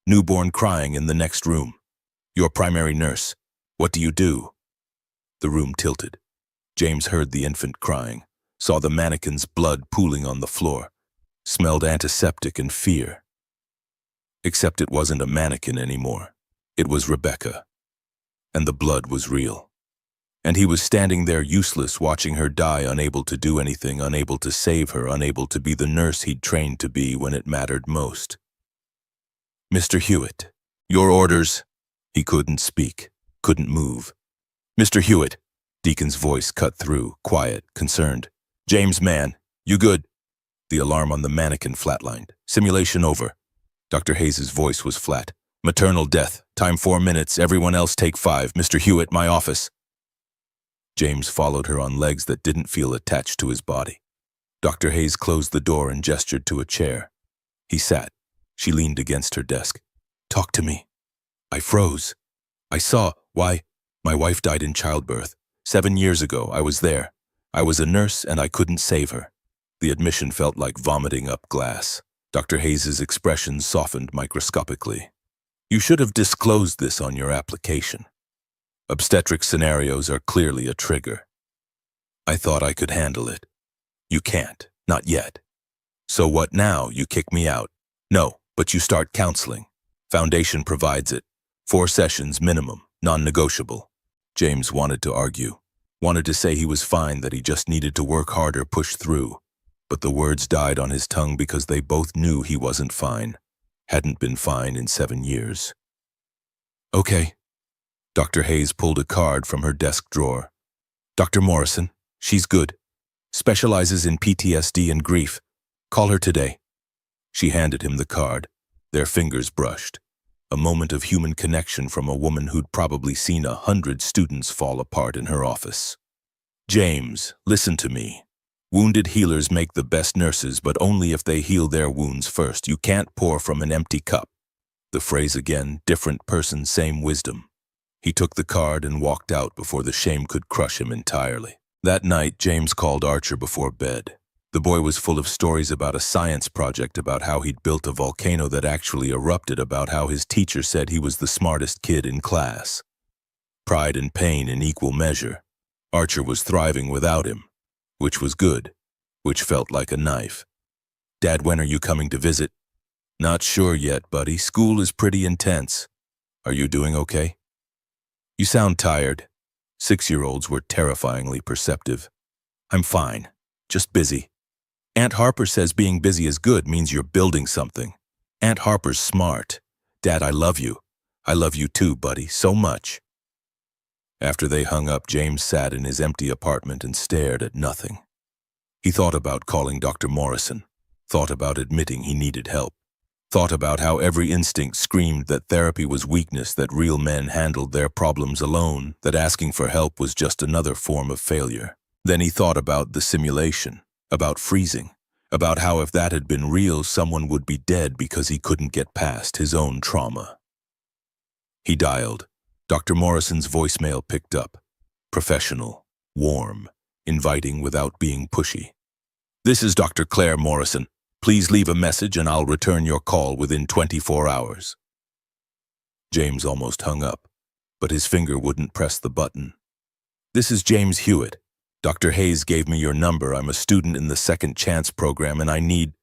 Speaker 1: Newborn crying in the next room. Your primary nurse. What do you do? The room tilted. James heard the infant crying. Saw the mannequin's blood pooling on the floor, smelled antiseptic and fear. Except it wasn't a mannequin anymore. It was Rebecca. And the blood was real. And he was standing there useless, watching her die, unable to do anything, unable to save her, unable to be the nurse he'd trained to be when it mattered most. Mr. Hewitt, your orders? He couldn't speak, couldn't move. Mr. Hewitt, Deacon's voice cut through, quiet, concerned. James, man, you good? The alarm on the mannequin flatlined. Simulation over. Dr. Hayes' voice was flat. Maternal death. Time 4 minutes. Everyone else take 5. Mr. Hewitt, my office. James followed her on legs that didn't feel attached to his body. Dr. Hayes closed the door and gestured to a chair. He sat. She leaned against her desk. Talk to me. I froze. I saw. Why? My wife died in childbirth. 7 years ago, I was there. I was a nurse and I couldn't save her. The admission felt like vomiting up glass. Dr. Hayes' expression softened microscopically. You should have disclosed this on your application. Obstetric scenarios are clearly a trigger. I thought I could handle it. You can't, not yet. So what now? You kick me out? No, but you start counseling. Foundation provides it. 4 sessions minimum, non-negotiable. James wanted to argue, wanted to say he was fine, that he just needed to work harder, push through. But the words died on his tongue because they both knew he wasn't fine. Hadn't been fine in 7 years. Okay. Dr. Hayes pulled a card from her desk drawer. Dr. Morrison, she's good. Specializes in PTSD and grief. Call her today. She handed him the card. Their fingers brushed. A moment of human connection from a woman who'd probably seen 100 students fall apart in her office. James, listen to me. Wounded healers make the best nurses, but only if they heal their wounds first. You can't pour from an empty cup. The phrase again, different person, same wisdom. He took the card and walked out before the shame could crush him entirely. That night, James called Archer before bed. The boy was full of stories about a science project, about how he'd built a volcano that actually erupted, about how his teacher said he was the smartest kid in class. Pride and pain in equal measure. Archer was thriving without him, which was good, which felt like a knife. Dad, when are you coming to visit? Not sure yet, buddy. School is pretty intense. Are you doing okay? You sound tired. 6-year-olds were terrifyingly perceptive. I'm fine, just busy. Aunt Harper says being busy is good, means you're building something. Aunt Harper's smart. Dad, I love you. I love you too, buddy, so much. After they hung up, James sat in his empty apartment and stared at nothing. He thought about calling Dr. Morrison, thought about admitting he needed help, thought about how every instinct screamed that therapy was weakness, that real men handled their problems alone, that asking for help was just another form of failure. Then he thought about the simulation, about freezing, about how if that had been real, someone would be dead because he couldn't get past his own trauma. He dialed. Dr. Morrison's voicemail picked up. Professional, warm, inviting without being pushy. This is Dr. Claire Morrison. Please leave a message and I'll return your call within 24 hours. James almost hung up, but his finger wouldn't press the button. This is James Hewitt. Dr. Hayes gave me your number. I'm a student in the Second Chance program and I need...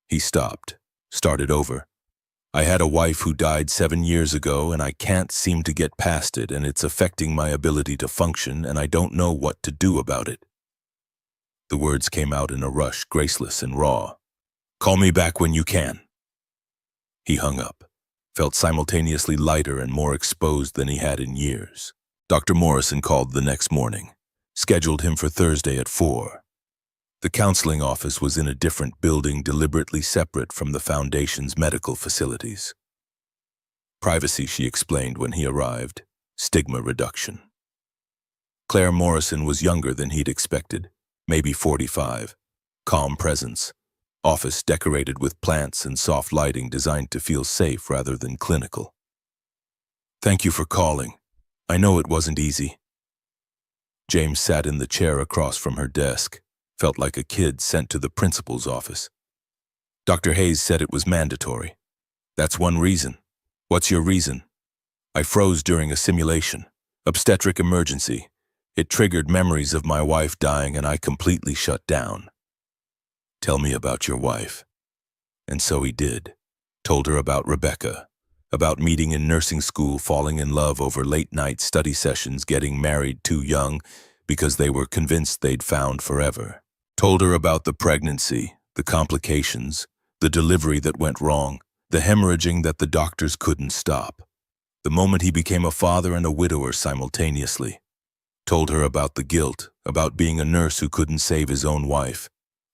Speaker 1: He stopped, started over. I had a wife who died 7 years ago and I can't seem to get past it, and it's affecting my ability to function, and I don't know what to do about it. The words came out in a rush, graceless and raw. Call me back when you can. He hung up, felt simultaneously lighter and more exposed than he had in years. Dr. Morrison called the next morning, scheduled him for Thursday at 4. The counseling office was in a different building, deliberately separate from the Foundation's medical facilities. Privacy, she explained when he arrived. Stigma reduction. Claire Morrison was younger than he'd expected, maybe 45. Calm presence. Office decorated with plants and soft lighting designed to feel safe rather than clinical. Thank you for calling. I know it wasn't easy. James sat in the chair across from her desk. Felt like a kid sent to the principal's office. Dr. Hayes said it was mandatory. That's one reason. What's your reason? I froze during a simulation. Obstetric emergency. It triggered memories of my wife dying and I completely shut down. Tell me about your wife. And so he did. Told her about Rebecca. About meeting in nursing school, falling in love over late-night study sessions, getting married too young because they were convinced they'd found forever. Told her about the pregnancy, the complications, the delivery that went wrong, the hemorrhaging that the doctors couldn't stop. The moment he became a father and a widower simultaneously. Told her about the guilt, about being a nurse who couldn't save his own wife,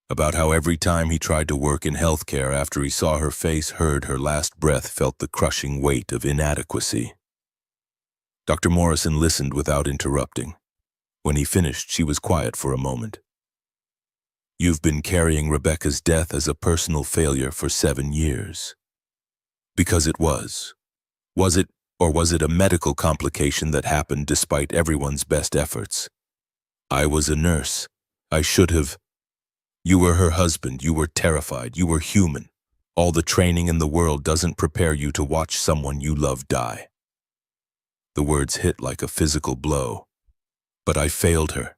Speaker 1: about how every time he tried to work in healthcare, after he saw her face, heard her last breath, felt the crushing weight of inadequacy. Dr. Morrison listened without interrupting. When he finished, she was quiet for a moment. You've been carrying Rebecca's death as a personal failure for 7 years. Because it was. Was it, or was it a medical complication that happened despite everyone's best efforts? I was a nurse. I should have. You were her husband. You were terrified. You were human. All the training in the world doesn't prepare you to watch someone you love die. The words hit like a physical blow. But I failed her.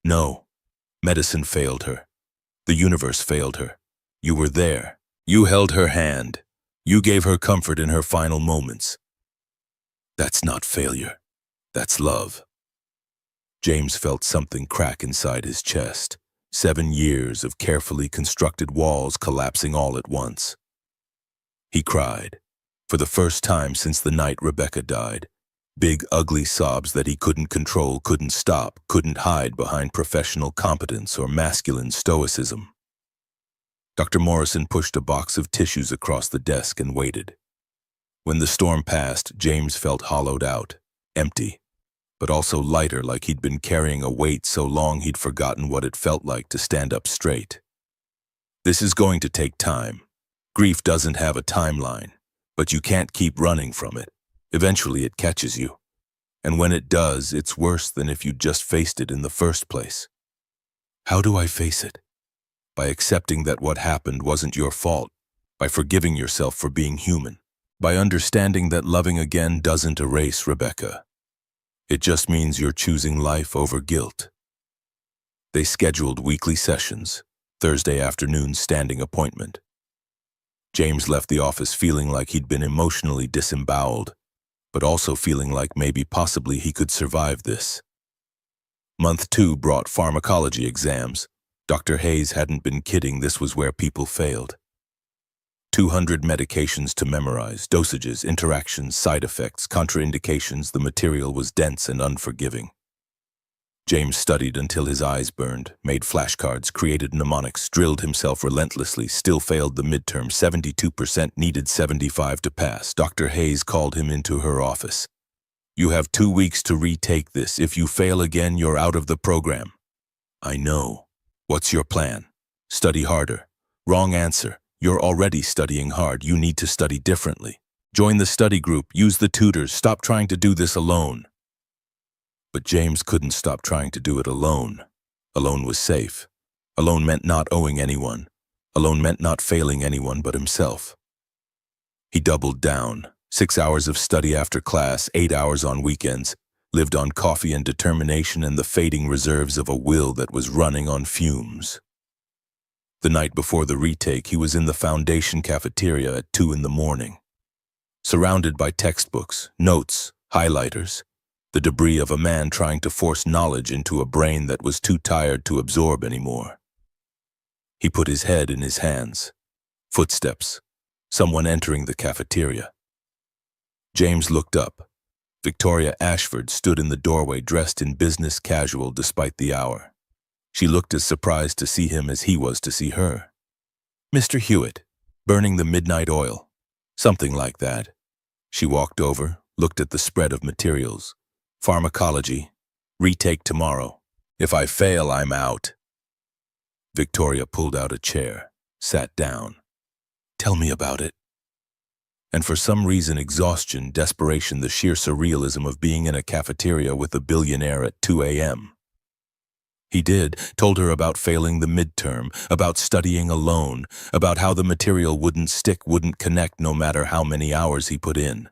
Speaker 1: No. Medicine failed her. The universe failed her. You were there. You held her hand. You gave her comfort in her final moments. That's not failure. That's love. James felt something crack inside his chest. 7 years of carefully constructed walls collapsing all at once. He cried. For the first time since the night Rebecca died. Big, ugly sobs that he couldn't control, couldn't stop, couldn't hide behind professional competence or masculine stoicism. Dr. Morrison pushed a box of tissues across the desk and waited. When the storm passed, James felt hollowed out, empty, but also lighter, like he'd been carrying a weight so long he'd forgotten what it felt like to stand up straight. This is going to take time. Grief doesn't have a timeline, but you can't keep running from it. Eventually it catches you. And when it does, it's worse than if you'd just faced it in the first place. How do I face it? By accepting that what happened wasn't your fault, by forgiving yourself for being human, by understanding that loving again doesn't erase Rebecca. It just means you're choosing life over guilt. They scheduled weekly sessions, Thursday afternoon standing appointment. James left the office feeling like he'd been emotionally disemboweled, but also feeling like maybe possibly he could survive this. Month 2 brought pharmacology exams. Dr. Hayes hadn't been kidding, this was where people failed. 200 medications to memorize, dosages, interactions, side effects, contraindications. The material was dense and unforgiving. James studied until his eyes burned, made flashcards, created mnemonics, drilled himself relentlessly, still failed the midterm. 72%, needed 75 to pass. Dr. Hayes called him into her office. You have 2 weeks to retake this. If you fail again, you're out of the program. I know. What's your plan? Study harder. Wrong answer. You're already studying hard. You need to study differently. Join the study group. Use the tutors. Stop trying to do this alone. But James couldn't stop trying to do it alone. Alone was safe. Alone meant not owing anyone. Alone meant not failing anyone but himself. He doubled down. 6 hours of study after class, 8 hours on weekends, lived on coffee and determination and the fading reserves of a will that was running on fumes. The night before the retake, he was in the foundation cafeteria at 2 in the morning. Surrounded by textbooks, notes, highlighters, the debris of a man trying to force knowledge into a brain that was too tired to absorb anymore. He put his head in his hands. Footsteps. Someone entering the cafeteria. James looked up. Victoria Ashford stood in the doorway dressed in business casual despite the hour. She looked as surprised to see him as he was to see her. Mr. Hewitt, burning the midnight oil. Something like that. She walked over, looked at the spread of materials. Pharmacology. Retake tomorrow. If I fail, I'm out. Victoria pulled out a chair, sat down. Tell me about it. And for some reason, exhaustion, desperation, the sheer surrealism of being in a cafeteria with a billionaire at 2 a.m. He told her about failing the midterm, about studying alone, about how the material wouldn't stick, wouldn't connect no matter how many hours he put in.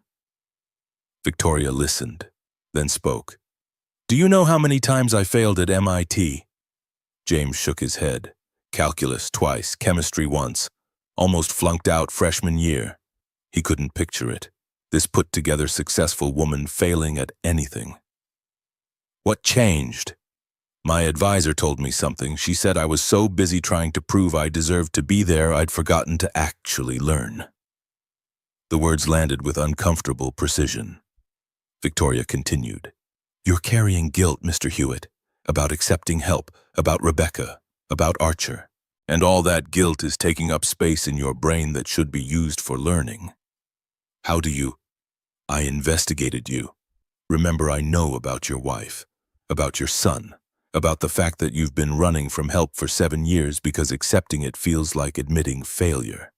Speaker 1: Victoria listened, then spoke. Do you know how many times I failed at MIT? James shook his head. Calculus twice, chemistry once. Almost flunked out freshman year. He couldn't picture it. This put-together successful woman failing at anything. What changed? My advisor told me something. She said I was so busy trying to prove I deserved to be there, I'd forgotten to actually learn. The words landed with uncomfortable precision. Victoria continued. You're carrying guilt, Mr. Hewitt, about accepting help, about Rebecca, about Archer. And all that guilt is taking up space in your brain that should be used for learning. How do you? I investigated you. Remember, I know about your wife, about your son, about the fact that you've been running from help for 7 years because accepting it feels like admitting failure.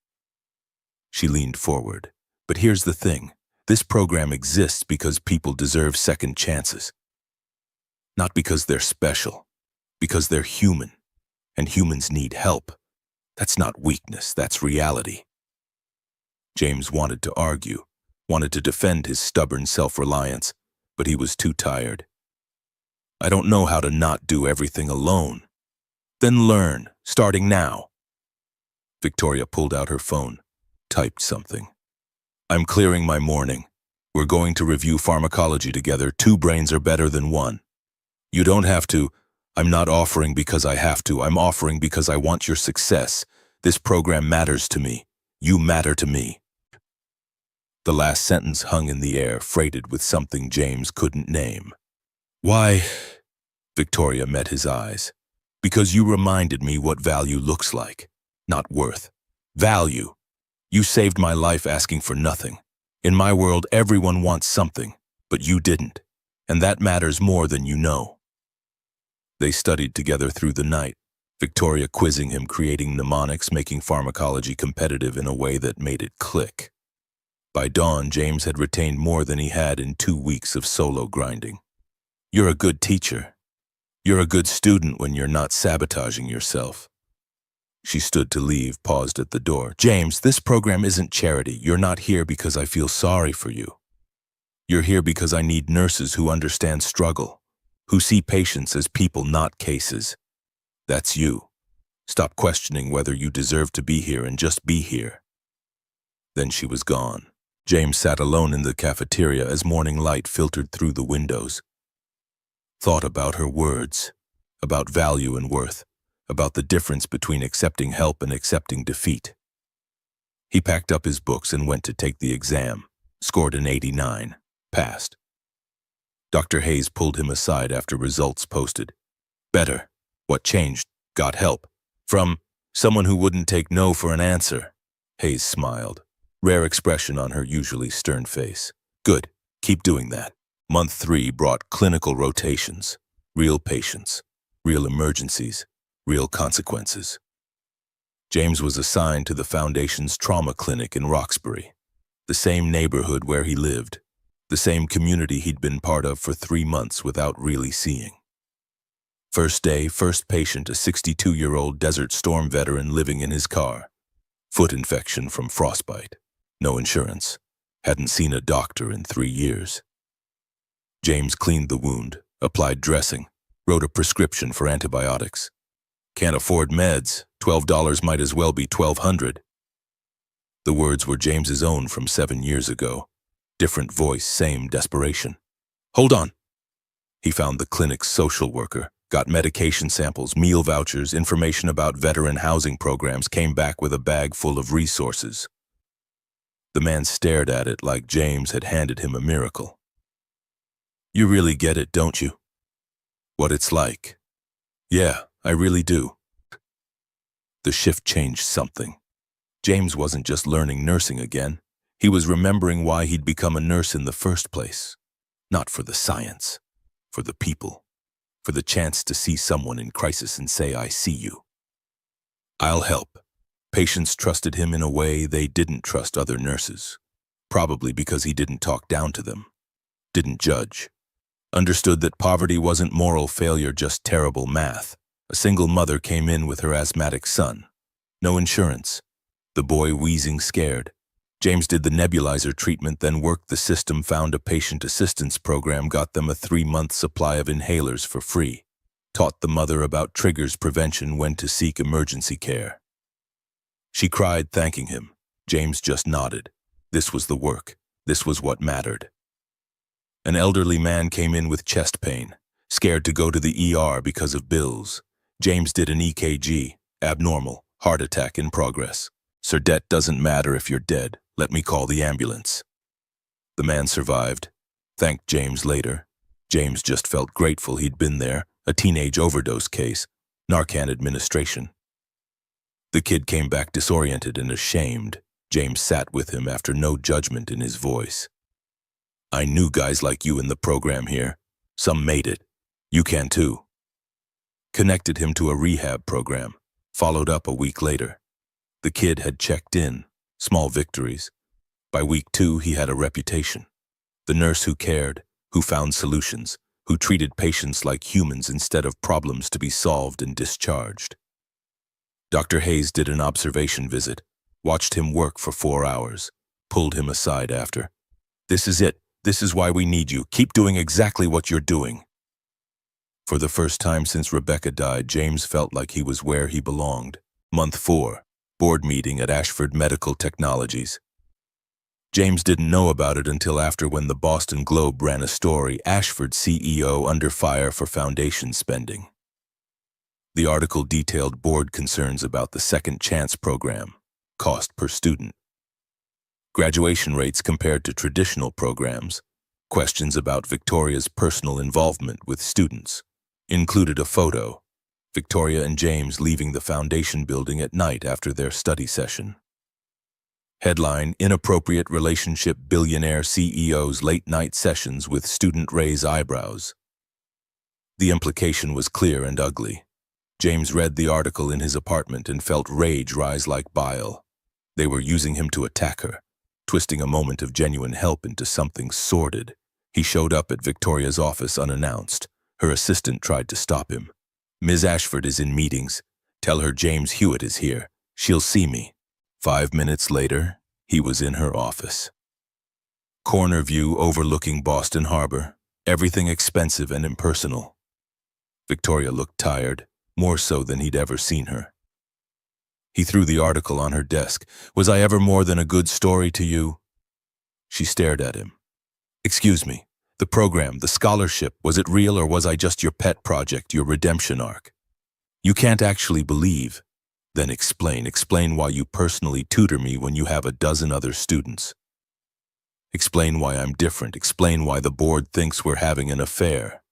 Speaker 1: She leaned forward. But here's the thing. This program exists because people deserve second chances. Not because they're special, because they're human, and humans need help. That's not weakness, that's reality. James wanted to argue, wanted to defend his stubborn self-reliance, but he was too tired. I don't know how to not do everything alone. Then learn, starting now. Victoria pulled out her phone, typed something. I'm clearing my morning. We're going to review pharmacology together. Two brains are better than one. You don't have to. I'm not offering because I have to. I'm offering because I want your success. This program matters to me. You matter to me. The last sentence hung in the air, freighted with something James couldn't name. Why? Victoria met his eyes. Because you reminded me what value looks like. Not worth. Value. You saved my life asking for nothing. In my world, everyone wants something, but you didn't. And that matters more than you know. They studied together through the night, Victoria quizzing him, creating mnemonics, making pharmacology competitive in a way that made it click. By dawn, James had retained more than he had in 2 weeks of solo grinding. You're a good teacher. You're a good student when you're not sabotaging yourself. She stood to leave, paused at the door. James, this program isn't charity. You're not here because I feel sorry for you. You're here because I need nurses who understand struggle, who see patients as people, not cases. That's you. Stop questioning whether you deserve to be here and just be here. Then she was gone. James sat alone in the cafeteria as morning light filtered through the windows. Thought about her words, about value and worth, about the difference between accepting help and accepting defeat. He packed up his books and went to take the exam, scored an 89, passed. Dr. Hayes pulled him aside after results posted. Better. What changed? Got help. From someone who wouldn't take no for an answer. Hayes smiled, rare expression on her usually stern face. Good. Keep doing that. Month 3 brought clinical rotations, real patients, real emergencies, real consequences. James was assigned to the Foundation's trauma clinic in Roxbury, the same neighborhood where he lived, the same community he'd been part of for 3 months without really seeing. First day, first patient, a 62-year-old Desert Storm veteran living in his car. Foot infection from frostbite. No insurance. Hadn't seen a doctor in 3 years. James cleaned the wound, applied dressing, wrote a prescription for antibiotics. Can't afford meds. $12 might as well be $1,200. The words were James's own from 7 years ago. Different voice, same desperation. Hold on. He found the clinic's social worker, got medication samples, meal vouchers, information about veteran housing programs, came back with a bag full of resources. The man stared at it like James had handed him a miracle. You really get it, don't you? What it's like. Yeah, I really do. The shift changed something. James wasn't just learning nursing again. He was remembering why he'd become a nurse in the first place. Not for the science, for the people, for the chance to see someone in crisis and say, I see you. I'll help. Patients trusted him in a way they didn't trust other nurses, probably because he didn't talk down to them, didn't judge. Understood that poverty wasn't moral failure, just terrible math. A single mother came in with her asthmatic son. No insurance. The boy wheezing, scared. James did the nebulizer treatment, then worked the system, found a patient assistance program, got them a 3-month supply of inhalers for free. Taught the mother about triggers, prevention, when to seek emergency care. She cried, thanking him. James just nodded. This was the work. This was what mattered. An elderly man came in with chest pain, scared to go to the ER because of bills. James did an EKG, abnormal, heart attack in progress. Sir, debt doesn't matter if you're dead. Let me call the ambulance. The man survived. Thanked James later. James just felt grateful he'd been there. A teenage overdose case. Narcan administration. The kid came back disoriented and ashamed. James sat with him after, no judgment in his voice. I knew guys like you in the program here. Some made it. You can too. Connected him to a rehab program. Followed up a week later. The kid had checked in. Small victories. By week 2, he had a reputation. The nurse who cared, who found solutions, who treated patients like humans instead of problems to be solved and discharged. Dr. Hayes did an observation visit, watched him work for 4 hours, pulled him aside after. This is it. This is why we need you. Keep doing exactly what you're doing. For the first time since Rebecca died, James felt like he was where he belonged. Month 4, board meeting at Ashford Medical Technologies. James didn't know about it until after, when the Boston Globe ran a story, Ashford CEO under fire for foundation spending. The article detailed board concerns about the Second Chance program, cost per student, graduation rates compared to traditional programs, questions about Victoria's personal involvement with students. Included a photo, Victoria and James leaving the foundation building at night after their study session. Headline: Inappropriate relationship, billionaire CEO's late-night sessions with student raise eyebrows. The implication was clear and ugly. James read the article in his apartment and felt rage rise like bile. They were using him to attack her, twisting a moment of genuine help into something sordid. He showed up at Victoria's office unannounced. Her assistant tried to stop him. "Ms. Ashford is in meetings. Tell her James Hewitt is here. She'll see me." 5 minutes later, he was in her office. Corner view overlooking Boston Harbor, everything expensive and impersonal. Victoria looked tired, more so than he'd ever seen her. He threw the article on her desk. "Was I ever more than a good story to you?" She stared at him. "Excuse me, the program, the scholarship, was it real, or was I just your pet project, your redemption arc? You can't actually believe. Then explain. Explain why you personally tutor me when you have a dozen other students. Explain why I'm different. Explain why the board thinks we're having an affair."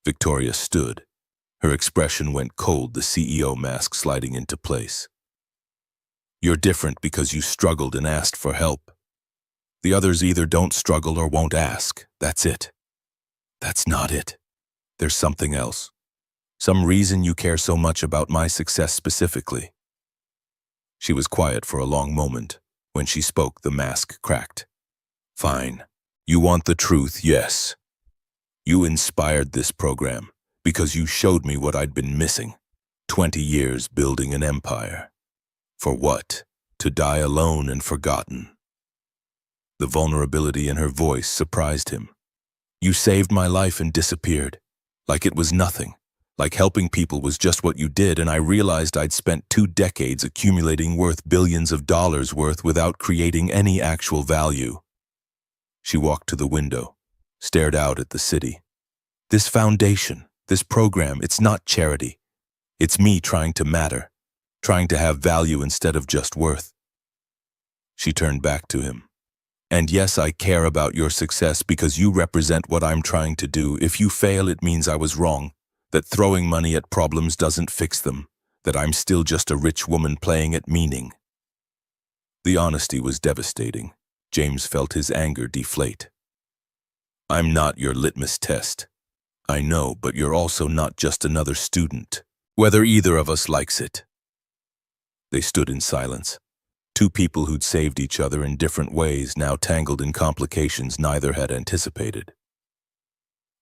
Speaker 1: Victoria stood. Her expression went cold, the CEO mask sliding into place. "You're different because you struggled and asked for help. The others either don't struggle or won't ask. That's it." "That's not it. There's something else. Some reason you care so much about my success specifically." She was quiet for a long moment. When she spoke, the mask cracked. "Fine. You want the truth, yes. You inspired this program because you showed me what I'd been missing. 20 years building an empire. For what? To die alone and forgotten." The vulnerability in her voice surprised him. "You saved my life and disappeared. Like it was nothing. Like helping people was just what you did, and I realized I'd spent 2 decades accumulating worth billions of dollars worth without creating any actual value." She walked to the window, stared out at the city. "This foundation, this program, it's not charity. It's me trying to matter, trying to have value instead of just worth." She turned back to him. "And yes, I care about your success because you represent what I'm trying to do. If you fail, it means I was wrong. That throwing money at problems doesn't fix them, that I'm still just a rich woman playing at meaning." The honesty was devastating. James felt his anger deflate. "I'm not your litmus test. I know, but you're also not just another student, whether either of us likes it." They stood in silence. Two people who'd saved each other in different ways, now tangled in complications neither had anticipated.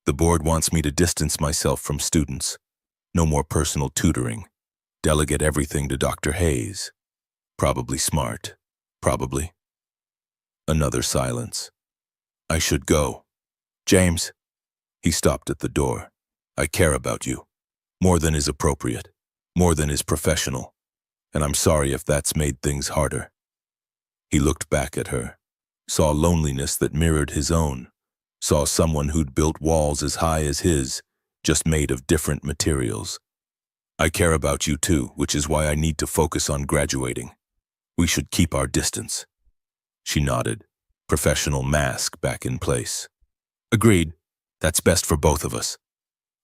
Speaker 1: "The board wants me to distance myself from students. No more personal tutoring. Delegate everything to Dr. Hayes. Probably smart. Probably." Another silence. "I should go. James." He stopped at the door. "I care about you. More than is appropriate. More than is professional. And I'm sorry if that's made things harder." He looked back at her, saw loneliness that mirrored his own. Saw someone who'd built walls as high as his, just made of different materials. "I care about you too, which is why I need to focus on graduating. We should keep our distance." She nodded, professional mask back in place. "Agreed. That's best for both of us."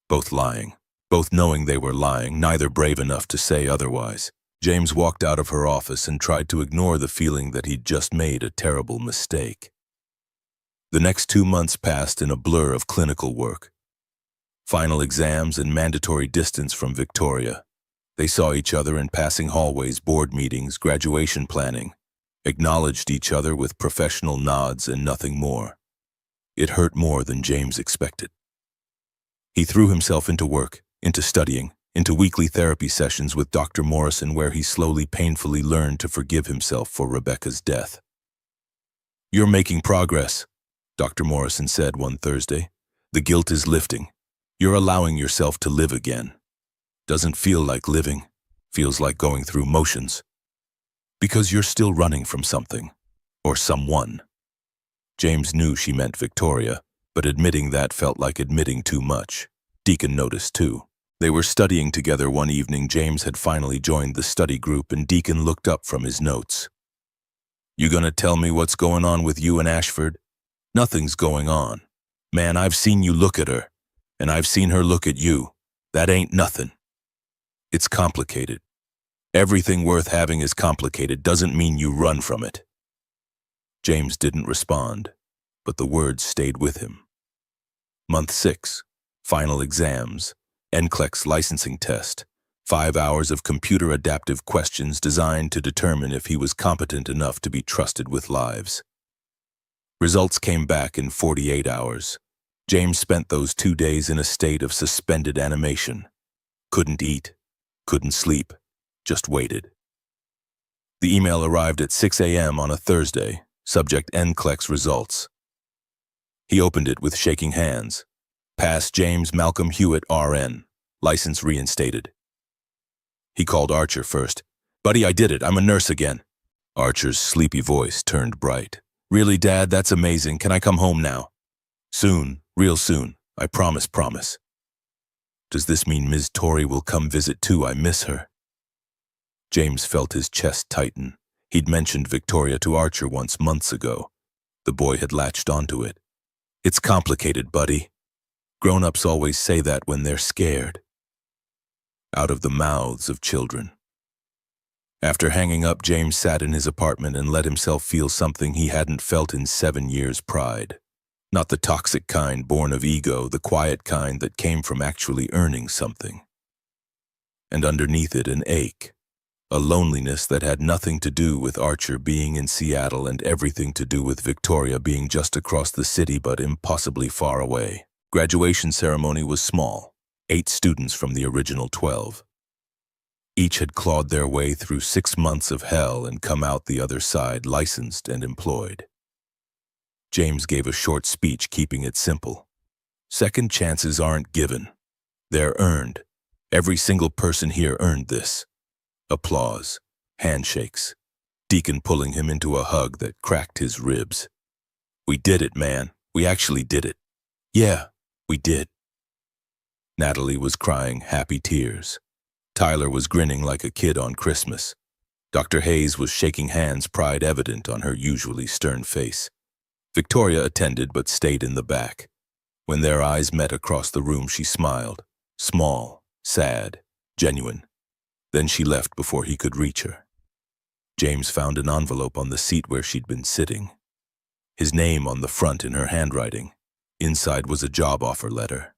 Speaker 1: Both lying, both knowing they were lying, neither brave enough to say otherwise. James walked out of her office and tried to ignore the feeling that he'd just made a terrible mistake. The next 2 months passed in a blur of clinical work. Final exams and mandatory distance from Victoria. They saw each other in passing hallways, board meetings, graduation planning, acknowledged each other with professional nods and nothing more. It hurt more than James expected. He threw himself into work, into studying, into weekly therapy sessions with Dr. Morrison, where he slowly, painfully learned to forgive himself for Rebecca's death. "You're making progress," Dr. Morrison said one Thursday. "The guilt is lifting. You're allowing yourself to live again. Doesn't feel like living. Feels like going through motions. Because you're still running from something. Or someone. James knew she meant Victoria, but admitting that felt like admitting too much. Deacon noticed too. They were studying together one evening. James had finally joined the study group and Deacon looked up from his notes. "You gonna tell me what's going on with you and Ashford?" "Nothing's going on. Man, I've seen you look at her, and I've seen her look at you. That ain't nothing. It's complicated. Everything worth having is complicated doesn't mean you run from it." James didn't respond, but the words stayed with him. Month 6, final exams, NCLEX licensing test, 5 hours of computer adaptive questions designed to determine if he was competent enough to be trusted with lives. Results came back in 48 hours. James spent those 2 days in a state of suspended animation. Couldn't eat, couldn't sleep, just waited. The email arrived at 6 a.m. on a Thursday, subject NCLEX results. He opened it with shaking hands. Pass James Malcolm Hewitt, RN, license reinstated. He called Archer first. "Buddy, I did it. I'm a nurse again." Archer's sleepy voice turned bright. "Really, Dad? That's amazing. Can I come home now?" "Soon, real soon. I promise. Does this mean Ms. Torrey will come visit too? I miss her." James felt his chest tighten. He'd mentioned Victoria to Archer once months ago. The boy had latched onto it. "It's complicated, buddy. Grown-ups always say that when they're scared." Out of the mouths of children. After hanging up, James sat in his apartment and let himself feel something he hadn't felt in 7 years: pride. Not the toxic kind born of ego, the quiet kind that came from actually earning something. And underneath it, an ache. A loneliness that had nothing to do with Archer being in Seattle and everything to do with Victoria being just across the city but impossibly far away. Graduation ceremony was small, 8 students from the original 12. Each had clawed their way through 6 months of hell and come out the other side licensed and employed. James gave a short speech, keeping it simple. Second chances aren't given. They're earned. Every single person here earned this. Applause, handshakes, Deacon pulling him into a hug that cracked his ribs. "We did it, man. We actually did it." "Yeah, we did." Natalie was crying happy tears. Tyler was grinning like a kid on Christmas. Dr. Hayes was shaking hands, pride evident on her usually stern face. Victoria attended but stayed in the back. When their eyes met across the room, she smiled. Small, sad, genuine. Then she left before he could reach her. James found an envelope on the seat where she'd been sitting. His name on the front in her handwriting. Inside was a job offer letter.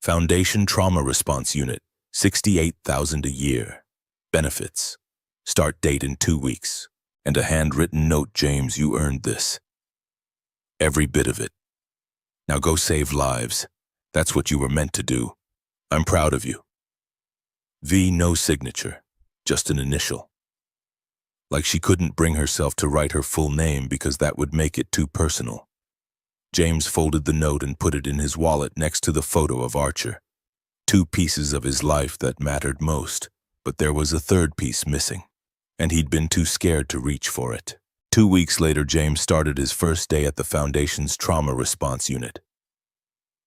Speaker 1: Foundation Trauma Response Unit, $68,000 a year. Benefits. Start date in 2 weeks. And a handwritten note: "James, you earned this. Every bit of it. Now go save lives. That's what you were meant to do. I'm proud of you." V, no signature, just an initial. Like she couldn't bring herself to write her full name because that would make it too personal. James folded the note and put it in his wallet next to the photo of Archer. 2 pieces of his life that mattered most, but there was a third piece missing, and he'd been too scared to reach for it. 2 weeks later, James started his first day at the Foundation's Trauma Response Unit.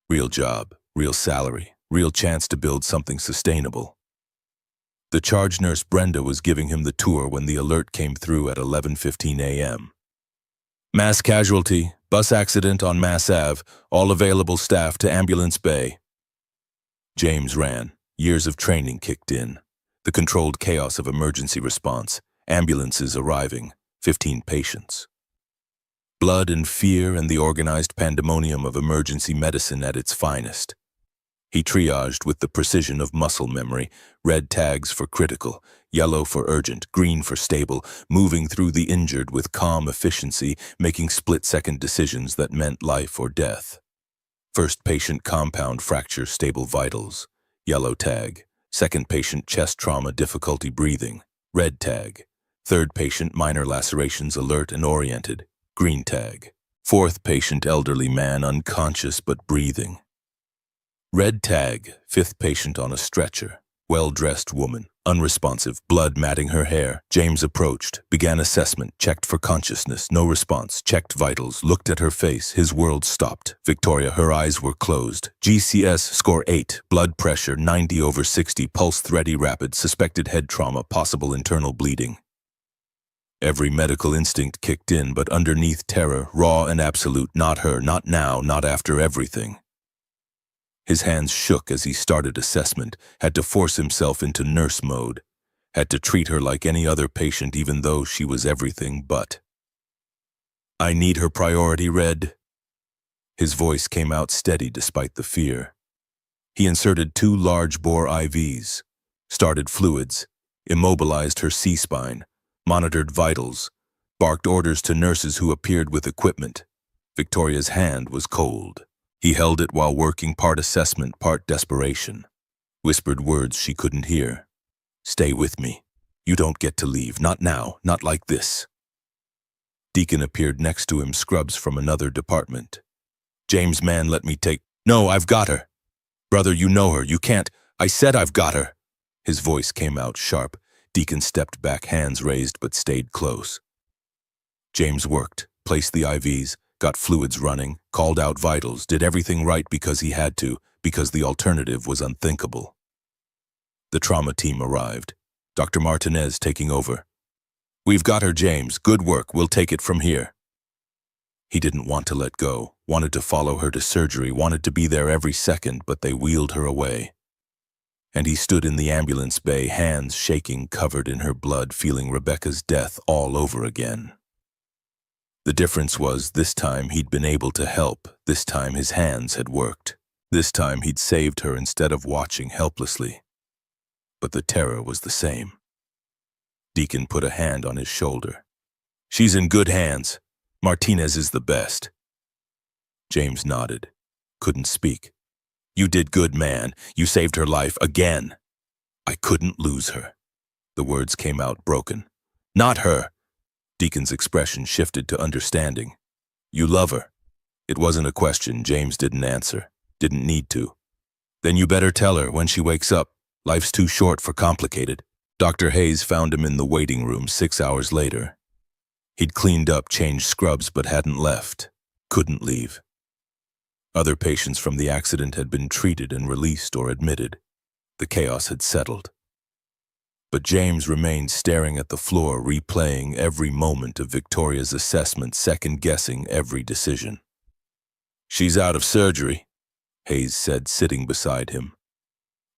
Speaker 1: Real job, real salary, real chance to build something sustainable. The charge nurse Brenda was giving him the tour when the alert came through at 11:15 a.m. "Mass casualty, bus accident on Mass Ave, all available staff to Ambulance Bay." James ran. Years of training kicked in. The controlled chaos of emergency response, ambulances arriving, 15 patients. Blood and fear and the organized pandemonium of emergency medicine at its finest. He triaged with the precision of muscle memory, red tags for critical, yellow for urgent, green for stable, moving through the injured with calm efficiency, making split-second decisions that meant life or death. First patient compound fracture, stable vitals, yellow tag. Second patient chest trauma, difficulty breathing, red tag. Third patient minor lacerations, alert and oriented, green tag. Fourth patient elderly man, unconscious but breathing, red tag. Fifth patient on a stretcher, Well-dressed woman, unresponsive, blood matting her hair. James approached, began assessment, checked for consciousness, no response, checked vitals, looked at her face, his world stopped. Victoria, her eyes were closed. GCS, score 8, blood pressure 90/60, pulse thready rapid, suspected head trauma, possible internal bleeding. Every medical instinct kicked in, but underneath terror, raw and absolute, not her, not now, not after everything. His hands shook as he started assessment, had to force himself into nurse mode, had to treat her like any other patient even though she was everything but. "I need her priority, Red." His voice came out steady despite the fear. He inserted 2 large-bore IVs, started fluids, immobilized her C-spine, monitored vitals, barked orders to nurses who appeared with equipment. Victoria's hand was cold. He held it while working, part assessment, part desperation. Whispered words she couldn't hear. "Stay with me. You don't get to leave. Not now. Not like this." Deacon appeared next to him, scrubs from another department. "James, man, let me take—" "No, I've got her. Brother, you know her. You can't—" "I said I've got her." His voice came out sharp. Deacon stepped back, hands raised, but stayed close. James worked, placed the IVs, got fluids running, called out vitals, did everything right because he had to, because the alternative was unthinkable. The trauma team arrived. Dr. Martinez taking over. "We've got her, James. Good work. We'll take it from here." He didn't want to let go, wanted to follow her to surgery, wanted to be there every second, but they wheeled her away. And he stood in the ambulance bay, hands shaking, covered in her blood, feeling Rebecca's death all over again. The difference was, this time he'd been able to help, this time his hands had worked. This time he'd saved her instead of watching helplessly. But the terror was the same. Deacon put a hand on his shoulder. "She's in good hands. Martinez is the best." James nodded, couldn't speak. "You did good, man. You saved her life again." "I couldn't lose her." The words came out broken. "Not her." Deacon's expression shifted to understanding. "You love her." It wasn't a question. James didn't answer. Didn't need to. "Then you better tell her when she wakes up. Life's too short for complicated." Dr. Hayes found him in the waiting room 6 hours later. He'd cleaned up, changed scrubs, but hadn't left. Couldn't leave. Other patients from the accident had been treated and released or admitted. The chaos had settled. But James remained staring at the floor, replaying every moment of Victoria's assessment, second-guessing every decision. "She's out of surgery," Hayes said, sitting beside him.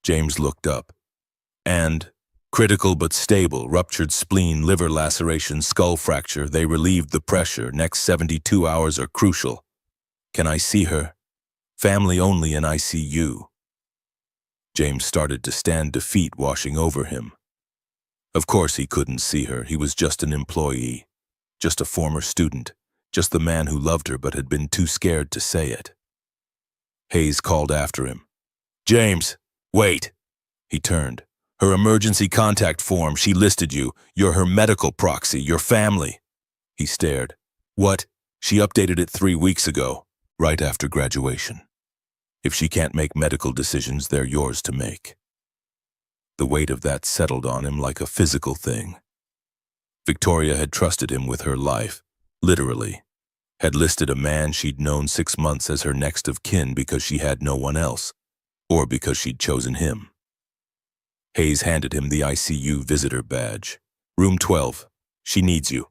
Speaker 1: James looked up. "And critical but stable, ruptured spleen, liver laceration, skull fracture. They relieved the pressure. Next 72 hours are crucial. Can I see her? Family only in ICU." James started to stand, defeat washing over him. Of course he couldn't see her. He was just an employee, just a former student, just the man who loved her but had been too scared to say it. Hayes called after him. "James, wait." He turned. "Her emergency contact form, she listed you. You're her medical proxy, your family." He stared. "What? She updated it 3 weeks ago, right after graduation. If she can't make medical decisions, they're yours to make." The weight of that settled on him like a physical thing. Victoria had trusted him with her life, literally. Had listed a man she'd known 6 months as her next of kin because she had no one else, or because she'd chosen him. Hayes handed him the ICU visitor badge. "Room 12. She needs you."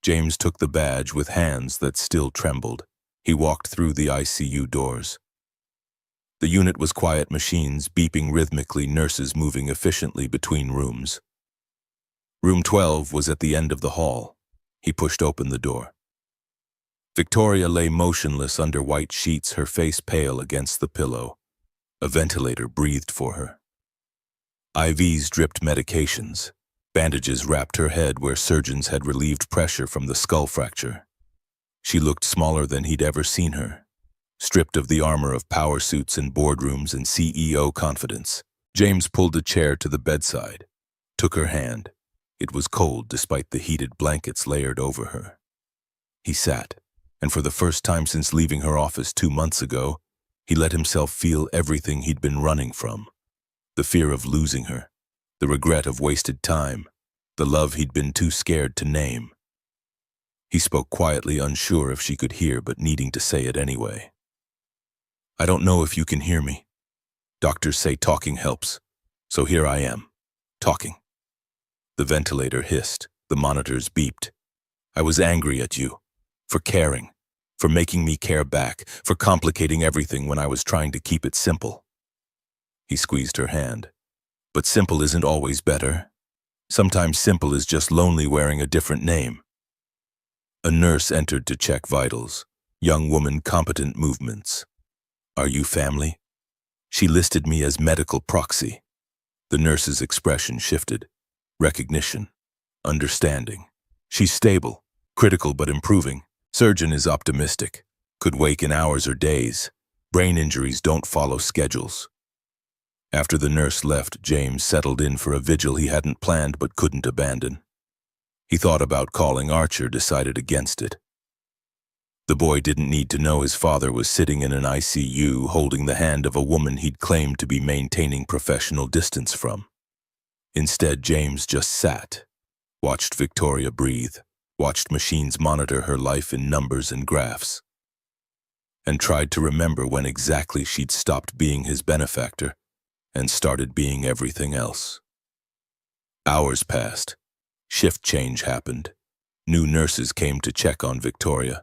Speaker 1: James took the badge with hands that still trembled. He walked through the ICU doors. The unit was quiet machines, beeping rhythmically, nurses moving efficiently between rooms. Room 12 was at the end of the hall. He pushed open the door. Victoria lay motionless under white sheets, her face pale against the pillow. A ventilator breathed for her. IVs dripped medications. Bandages wrapped her head where surgeons had relieved pressure from the skull fracture. She looked smaller than he'd ever seen her, stripped of the armor of power suits and boardrooms and CEO confidence. James pulled a chair to the bedside, took her hand. It was cold despite the heated blankets layered over her. He sat, and for the first time since leaving her office 2 months ago, he let himself feel everything he'd been running from. The fear of losing her, the regret of wasted time, the love he'd been too scared to name. He spoke quietly, unsure if she could hear, but needing to say it anyway. I don't know if you can hear me. Doctors say talking helps, so here I am, talking. The ventilator hissed, the monitors beeped. I was angry at you, for caring, for making me care back, for complicating everything when I was trying to keep it simple. He squeezed her hand. But simple isn't always better. Sometimes simple is just lonely wearing a different name. A nurse entered to check vitals. Young woman, competent movements. Are you family? She listed me as medical proxy. The nurse's expression shifted. Recognition. Understanding. She's stable. Critical but improving. Surgeon is optimistic. Could wake in hours or days. Brain injuries don't follow schedules. After the nurse left, James settled in for a vigil he hadn't planned but couldn't abandon. He thought about calling Archer, decided against it. The boy didn't need to know his father was sitting in an ICU holding the hand of a woman he'd claimed to be maintaining professional distance from. Instead, James just sat, watched Victoria breathe, watched machines monitor her life in numbers and graphs, and tried to remember when exactly she'd stopped being his benefactor and started being everything else. Hours passed. Shift change happened. New nurses came to check on Victoria.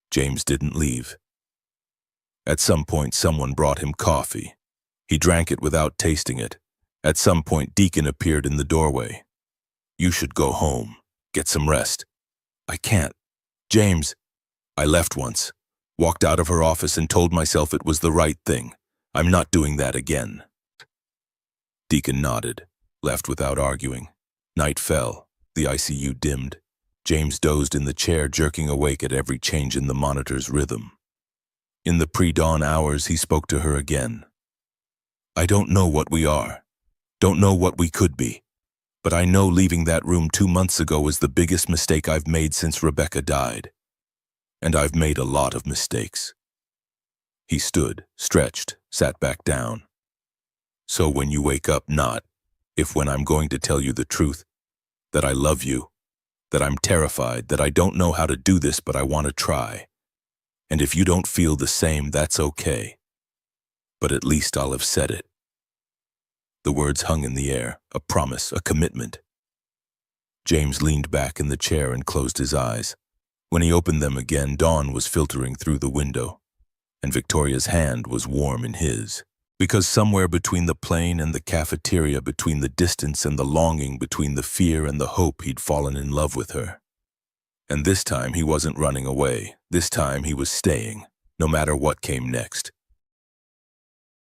Speaker 1: James didn't leave. At some point, someone brought him coffee. He drank it without tasting it. At some point, Deacon appeared in the doorway. You should go home. Get some rest. I can't. James. I left once. Walked out of her office and told myself it was the right thing. I'm not doing that again. Deacon nodded, left without arguing. Night fell. The ICU dimmed. James dozed in the chair, jerking awake at every change in the monitor's rhythm. In the pre-dawn hours, he spoke to her again. I don't know what we are. Don't know what we could be. But I know leaving that room 2 months ago was the biggest mistake I've made since Rebecca died. And I've made a lot of mistakes. He stood, stretched, sat back down. So when you wake up, not if when I'm going to tell you the truth, that I love you, that I'm terrified, that I don't know how to do this, but I want to try. And if you don't feel the same, that's okay. But at least I'll have said it. The words hung in the air, a promise, a commitment. James leaned back in the chair and closed his eyes. When he opened them again, dawn was filtering through the window, and Victoria's hand was warm in his. Because somewhere between the plane and the cafeteria, between the distance and the longing, between the fear and the hope, he'd fallen in love with her. And this time he wasn't running away. This time he was staying, no matter what came next.